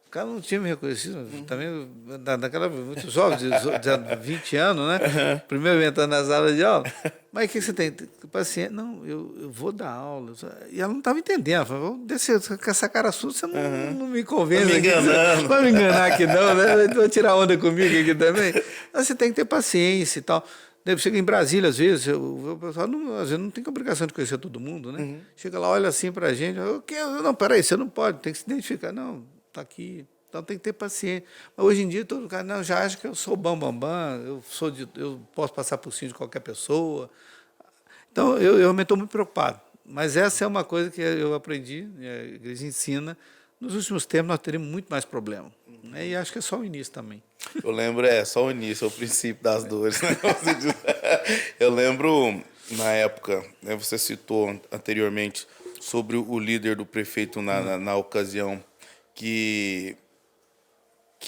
O cara não tinha me reconhecido, também naquela muito jovem, de 20 anos, né? Primeiro entrando nas aulas de aula. Mas o que você tem? Paciente, não, eu vou dar aula. E ela não estava entendendo. Falei, vou descer com essa cara sua, você não me convence. Tá me enganando. Não vai me enganar aqui não, né? Vai tirar onda comigo aqui também. Mas você tem que ter paciência e tal. Chega em Brasília, às vezes, o pessoal às vezes não tem obrigação de conhecer todo mundo, né? Chega lá, olha assim pra gente, não, peraí, você não pode, tem que se identificar. Não, tá aqui, então tem que ter paciência. Mas hoje em dia todo cara não, já acha que eu sou bambambam, eu posso passar por cima de qualquer pessoa. Então eu realmente estou muito preocupado. Mas essa é uma coisa que eu aprendi, a igreja ensina. Nos últimos tempos nós teremos muito mais problema. Né? E acho que é só o início também. Eu lembro, só o início, é o princípio das dores. Né? Eu lembro, na época, né, você citou anteriormente sobre o líder do prefeito na ocasião, que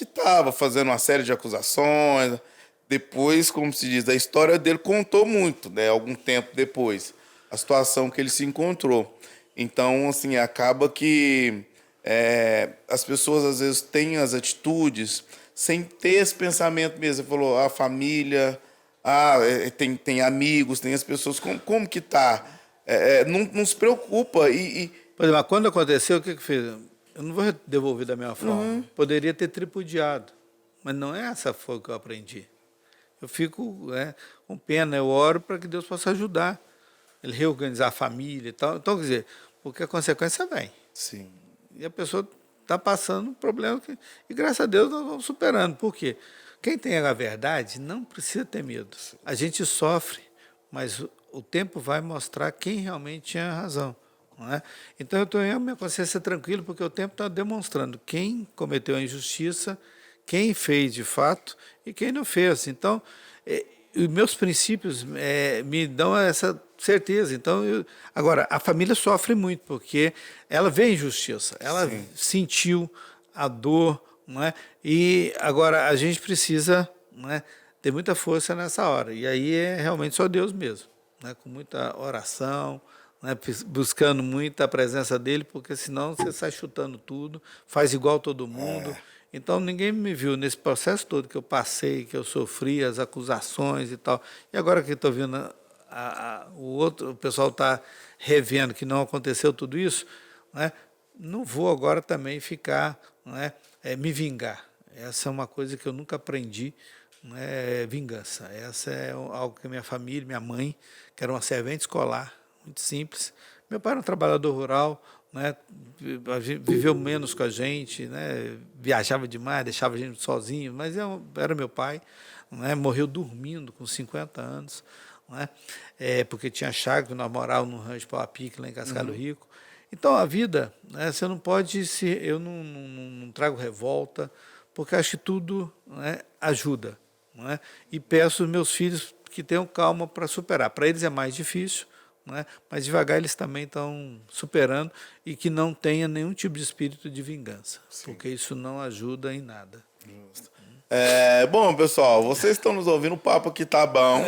estava fazendo uma série de acusações. Depois, como se diz, a história dele contou muito, né? Algum tempo depois, a situação que ele se encontrou. Então, assim, acaba que as pessoas, às vezes, têm as atitudes sem ter esse pensamento mesmo. Você falou, a família, tem amigos, tem as pessoas, como que tá? Não se preocupa. Por exemplo, quando aconteceu, o que fez? Eu não vou devolver da mesma forma. Poderia ter tripudiado, mas não é essa foi o que eu aprendi. eu fico com pena, eu oro para que Deus possa ajudar ele reorganizar a família e tal. Então, quer dizer, porque a consequência vem. Sim. E a pessoa está passando um problema e graças a Deus nós vamos superando. Por quê? Quem tem a verdade não precisa ter medo. A gente sofre, mas o tempo vai mostrar quem realmente tinha razão. Não é? Então eu tenho a minha consciência tranquila, porque o tempo está demonstrando quem cometeu a injustiça, quem fez de fato e quem não fez. Então, os meus princípios me dão essa certeza. Então, agora, a família sofre muito, porque ela vê a injustiça, ela Sim. sentiu a dor, não é? E agora a gente precisa, não é, ter muita força nessa hora. E aí é realmente só Deus mesmo, né? Com muita oração, né? Buscando muito a presença dele, porque senão você sai chutando tudo, faz igual todo mundo. Então ninguém me viu nesse processo todo que eu passei, que eu sofri, as acusações e tal. E agora que estou vendo o pessoal está revendo que não aconteceu tudo isso, né? Não vou agora também ficar, me vingar. Essa é uma coisa que eu nunca aprendi, vingança. Essa é algo que minha família, minha mãe, que era uma servente escolar, muito simples. Meu pai era um trabalhador rural, né, viveu menos com a gente, né, viajava demais, deixava a gente sozinho, mas era meu pai, né, morreu dormindo com 50 anos, né, porque tinha chácara, nós morávamos no rancho Pau a Pique, lá em Cascalho Rico. Então, a vida, né, você não pode eu não trago revolta, porque acho que tudo, né, ajuda. Né, e peço aos meus filhos que tenham calma para superar. Para eles é mais difícil, né, mas devagar eles também estão superando e que não tenha nenhum tipo de espírito de vingança, porque isso não ajuda em nada. Justo. Bom, pessoal, vocês estão nos ouvindo, o papo aqui tá bom.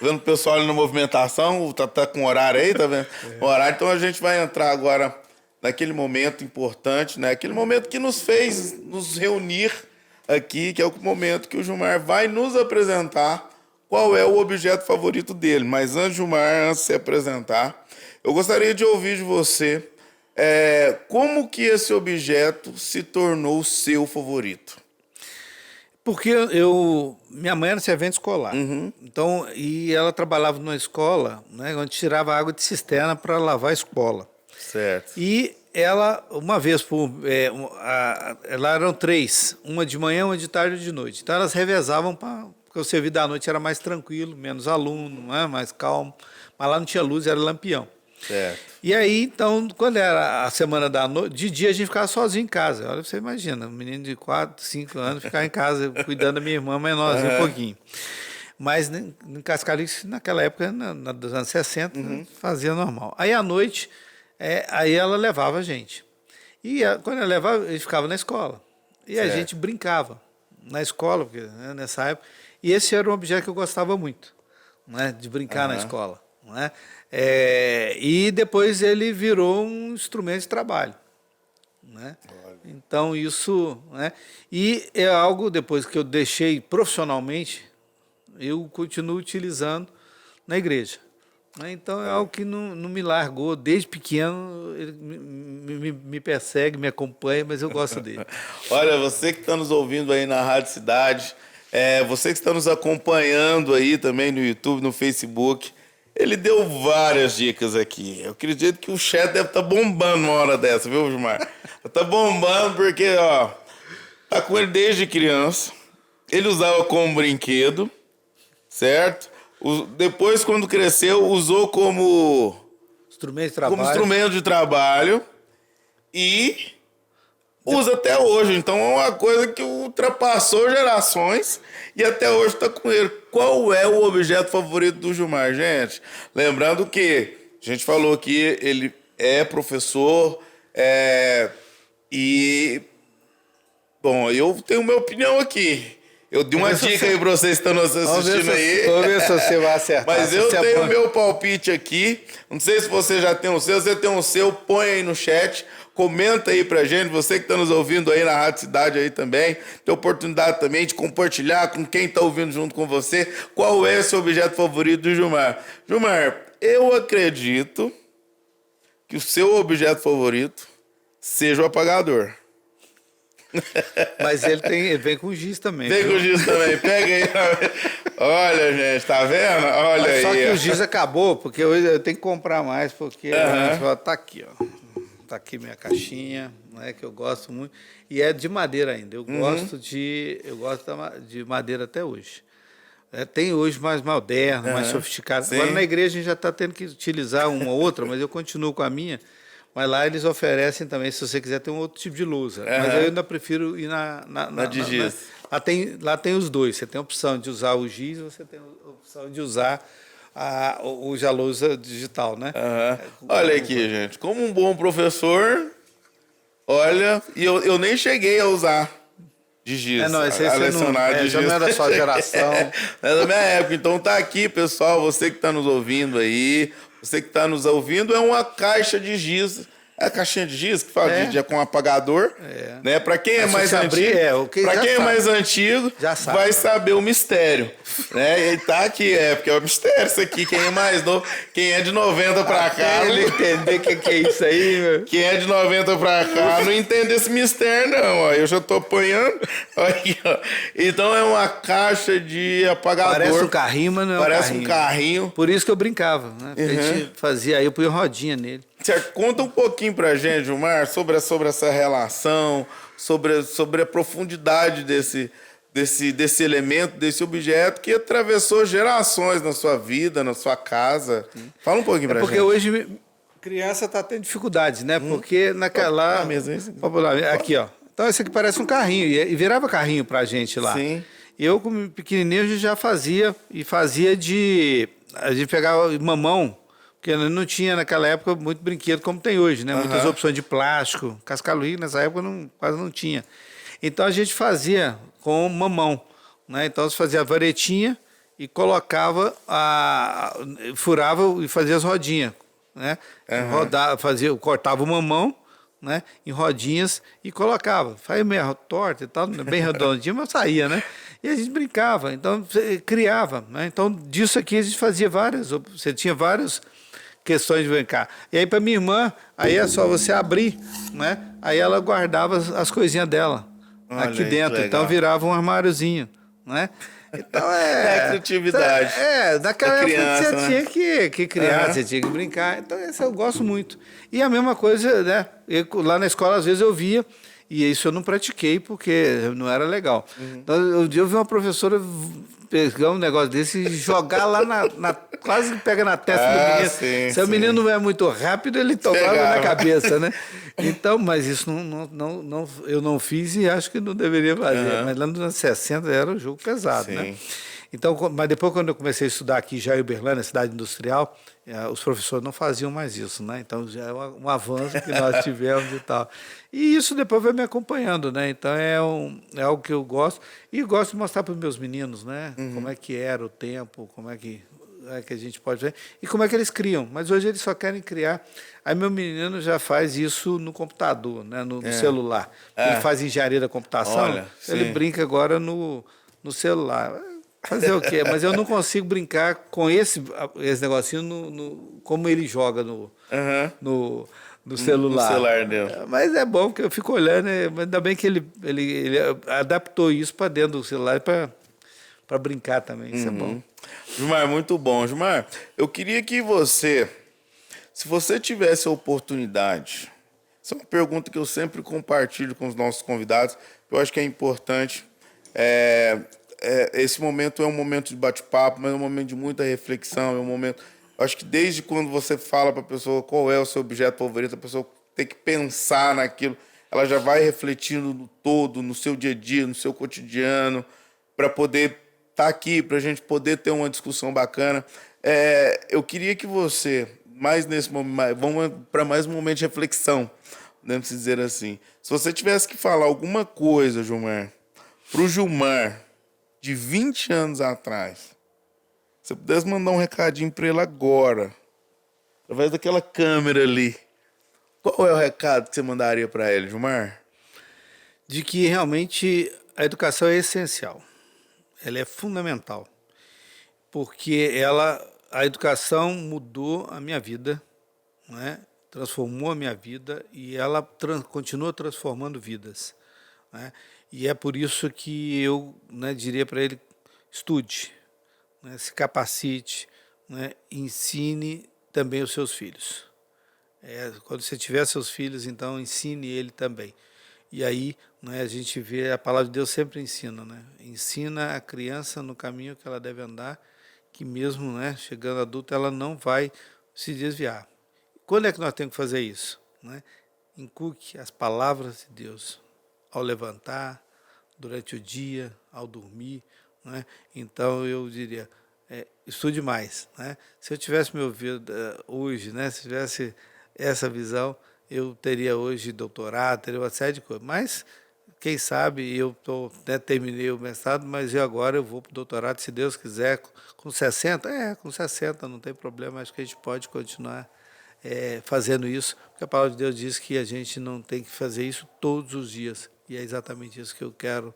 Vendo o pessoal ali na movimentação, tá com horário aí, tá vendo? O horário, então a gente vai entrar agora naquele momento importante, né? Aquele momento que nos fez nos reunir aqui, que é o momento que o Gilmar vai nos apresentar qual é o objeto favorito dele. Mas antes, Gilmar, antes de se apresentar, eu gostaria de ouvir de você como que esse objeto se tornou seu favorito. Porque minha mãe era servente escolar, então, e ela trabalhava numa escola, né, onde tirava água de cisterna para lavar a escola. Certo. E ela, uma vez lá eram 3, uma de manhã, uma de tarde e de noite. Então elas revezavam, porque o serviço da noite era mais tranquilo, menos aluno, né, mais calmo, mas lá não tinha luz, era lampião. Certo. E aí, então, quando era a semana da noite, de dia a gente ficava sozinho em casa. Olha, você imagina, um menino de 4, 5 anos ficar em casa cuidando da minha irmã menorzinha um pouquinho. Mas em Cascalho, naquela época, dos anos 60, fazia normal. Aí à noite, aí ela levava a gente. E quando ela levava, ele ficava na escola. E a gente brincava na escola, porque, né, nessa época. E esse era um objeto que eu gostava muito, né, de brincar na escola. Não é? E depois ele virou um instrumento de trabalho. Né? Então isso... Né? E é algo, depois que eu deixei profissionalmente, eu continuo utilizando na igreja. Né? Então é algo que não me largou. Desde pequeno ele me persegue, me acompanha, mas eu gosto dele. Olha, você que está nos ouvindo aí na Rádio Cidade, você que está nos acompanhando aí também no YouTube, no Facebook... Ele deu várias dicas aqui. Eu acredito que o chat deve estar bombando uma hora dessa, viu, Gilmar? Tá bombando porque, ó, tá com ele desde criança. Ele usava como brinquedo, certo? Depois, quando cresceu, usou como instrumento de trabalho e usa até hoje. Então é uma coisa que ultrapassou gerações e até hoje está com ele. Qual é o objeto favorito do Gilmar, gente? Lembrando que a gente falou que ele é professor e... Bom, eu tenho minha opinião aqui. Eu dei uma dica aí para vocês que estão assistindo aí. Vamos ver se você vai acertar. Mas eu tenho o meu palpite aqui. Não sei se você já tem o seu. Se você tem o seu, põe aí no chat. Comenta aí pra gente, você que está nos ouvindo aí na Rádio Cidade aí também, tem oportunidade também de compartilhar com quem está ouvindo junto com você, qual é esse objeto favorito do Gilmar. Gilmar, eu acredito que o seu objeto favorito seja o apagador. Mas ele vem com giz também. Vem com giz também, pega aí. Olha, gente, tá vendo? Olha aí. Só que o giz acabou, porque eu tenho que comprar mais, porque tá aqui, ó. Tá aqui minha caixinha, né, que eu gosto muito. E é de madeira ainda. Eu gosto de madeira até hoje. Tem hoje mais moderno, mais sofisticado. Sim. Agora na igreja a gente já está tendo que utilizar uma ou outra, mas eu continuo com a minha. Mas lá eles oferecem também, se você quiser, tem um outro tipo de lousa. Mas eu ainda prefiro ir na de giz. Lá tem os dois. Você tem a opção de usar o giz, você tem a opção de usar a lousa digital, né? Olha aqui, gente. Como um bom professor, olha, e eu nem cheguei a usar de giz. Não, esse aí já não é da sua geração. É da minha época. Então tá aqui, pessoal, você que está nos ouvindo aí, você que está nos ouvindo, é uma caixa de giz. É a caixinha de giz que fala com apagador. Né? Para quem é mais antigo, para quem é mais antigo, vai saber o mistério. Né? E tá aqui, porque é o mistério isso aqui. Quem é mais novo, quem é de 90 para cá. Ele entender o que é isso aí, meu. Quem é de 90 para cá não entende esse mistério, não. Ó. Eu já tô apanhando. Aqui, ó. Então é uma caixa de apagador. Parece um carrinho, mas não é Parece um carrinho. Por isso que eu brincava, né? A gente fazia, aí eu punha rodinha nele. Certo. Conta um pouquinho pra gente, Gilmar, sobre essa relação, sobre a profundidade desse elemento, desse objeto que atravessou gerações na sua vida, na sua casa. Fala um pouquinho pra gente. Porque hoje criança está tendo dificuldades, né? Porque naquela... Aqui, ó. Então esse aqui parece um carrinho, e virava carrinho pra gente lá. Sim. Eu, como pequenininho, a gente já fazia, e fazia de... A gente pegava mamão, porque não tinha naquela época muito brinquedo como tem hoje, né? Muitas opções de plástico. Cascaluí nessa época quase não tinha. Então a gente fazia com mamão, né? Então você fazia a varetinha e colocava, furava e fazia as rodinhas, né? Cortava o mamão, né? Em rodinhas e colocava. Faz meio torta e tal, bem redondinho, mas saía, né? E a gente brincava, então criava, né? Então disso aqui a gente fazia você tinha vários questões de brincar. E aí para minha irmã, aí é só você abrir, né? Aí ela guardava as coisinhas dela aqui dentro, então virava um armáriozinho, né? Então é criatividade. Naquela época você tinha que criar, você tinha que brincar. Então isso eu gosto muito. E a mesma coisa, né? Lá na escola às vezes eu via, e isso eu não pratiquei porque não era legal. Então um dia eu vi uma professora pegar um negócio desse e jogar lá quase que pega na testa do menino. Se o menino não é muito rápido, ele tomava na cabeça, né? Então, mas isso eu não fiz e acho que não deveria fazer. Mas lá nos anos 60 era um jogo pesado, né? Então, mas depois quando eu comecei a estudar aqui já em Uberlândia, cidade industrial, os professores não faziam mais isso, né? Então já é um avanço que nós tivemos e tal. E isso depois vai me acompanhando, né? Então é algo que eu gosto. E gosto de mostrar para os meus meninos, né? Como é que era o tempo, como é que a gente pode ver, e como é que eles criam. Mas hoje eles só querem criar. Aí meu menino já faz isso no computador, né? no celular. Ele faz engenharia da computação, ele brinca agora no celular. Fazer o quê? Mas eu não consigo brincar com esse negocinho como ele joga no celular. No celular dele. Mas é bom, porque eu fico olhando, mas ainda bem que ele adaptou isso para dentro do celular para brincar também. Isso é bom. Gilmar, muito bom. Gilmar, eu queria que você, se você tivesse a oportunidade, essa é uma pergunta que eu sempre compartilho com os nossos convidados, que eu acho que é importante. Esse momento é um momento de bate-papo, mas é um momento de muita reflexão, é um momento... Acho que desde quando você fala para a pessoa qual é o seu objeto favorito, a pessoa tem que pensar naquilo, ela já vai refletindo no todo, no seu dia a dia, no seu cotidiano, para poder estar aqui, para a gente poder ter uma discussão bacana. Eu queria que você, mais nesse momento, vamos para mais um momento de reflexão, podemos dizer assim. Se você tivesse que falar alguma coisa, Gilmar, para o Gilmar de 20 anos atrás, se você pudesse mandar um recadinho para ele agora, através daquela câmera ali, qual é o recado que você mandaria para ele, Gilmar? De que realmente a educação é essencial. Ela é fundamental. Porque a educação mudou a minha vida, né? Transformou a minha vida e ela continua transformando vidas. né? E é por isso que eu, né, diria para ele, estude, né, se capacite, né, ensine também os seus filhos. Quando você tiver seus filhos, então ensine ele também. E aí, né, a gente vê, a palavra de Deus sempre ensina, né? Ensina a criança no caminho que ela deve andar, que mesmo, né, chegando adulta, ela não vai se desviar. Quando é que nós temos que fazer isso? Né? Inculque as palavras de Deus ao levantar, durante o dia, ao dormir. Né? Então, eu diria, estude mais. Né? Se eu tivesse me ouvido hoje, né, se tivesse essa visão, eu teria hoje doutorado, teria uma série de coisas. Mas, quem sabe, terminei o mestrado, mas agora eu vou para o doutorado, se Deus quiser, com 60? Com 60, não tem problema, acho que a gente pode continuar fazendo isso, porque a palavra de Deus diz que a gente não tem que fazer isso todos os dias. E é exatamente isso que eu quero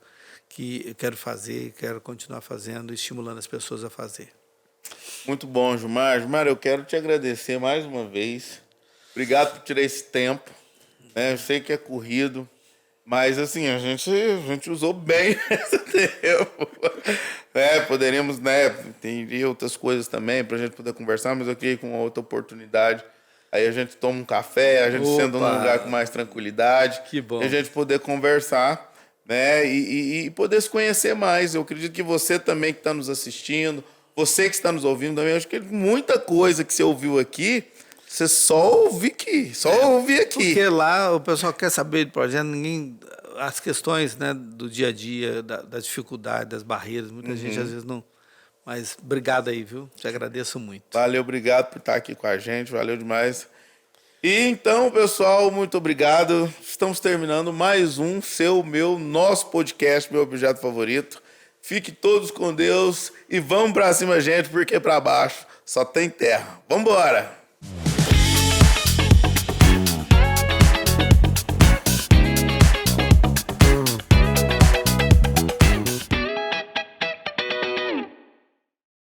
fazer, quero continuar fazendo, estimulando as pessoas a fazer. Muito bom, Gilmar. Gilmar, eu quero te agradecer mais uma vez. Obrigado por tirar esse tempo. Né? Eu sei que é corrido, mas assim, a gente usou bem esse tempo. Poderíamos, né, ter outras coisas também para a gente poder conversar, mas eu queria com outra oportunidade. Aí a gente toma um café, a gente senta num lugar com mais tranquilidade. Que bom. E a gente poder conversar, né, e poder se conhecer mais. Eu acredito que você também que está nos assistindo, você que está nos ouvindo também, acho que muita coisa que você ouviu aqui, você só ouviu aqui. Porque lá o pessoal quer saber de projeto, as questões, né, do dia a dia, da dificuldade, das barreiras, muita gente às vezes não... Mas obrigado aí, viu? Te agradeço muito. Valeu, obrigado por estar aqui com a gente, valeu demais. E então, pessoal, muito obrigado. Estamos terminando mais um nosso podcast, Meu Objeto Favorito. Fique todos com Deus e vamos pra cima, gente, porque pra baixo só tem terra. Vambora!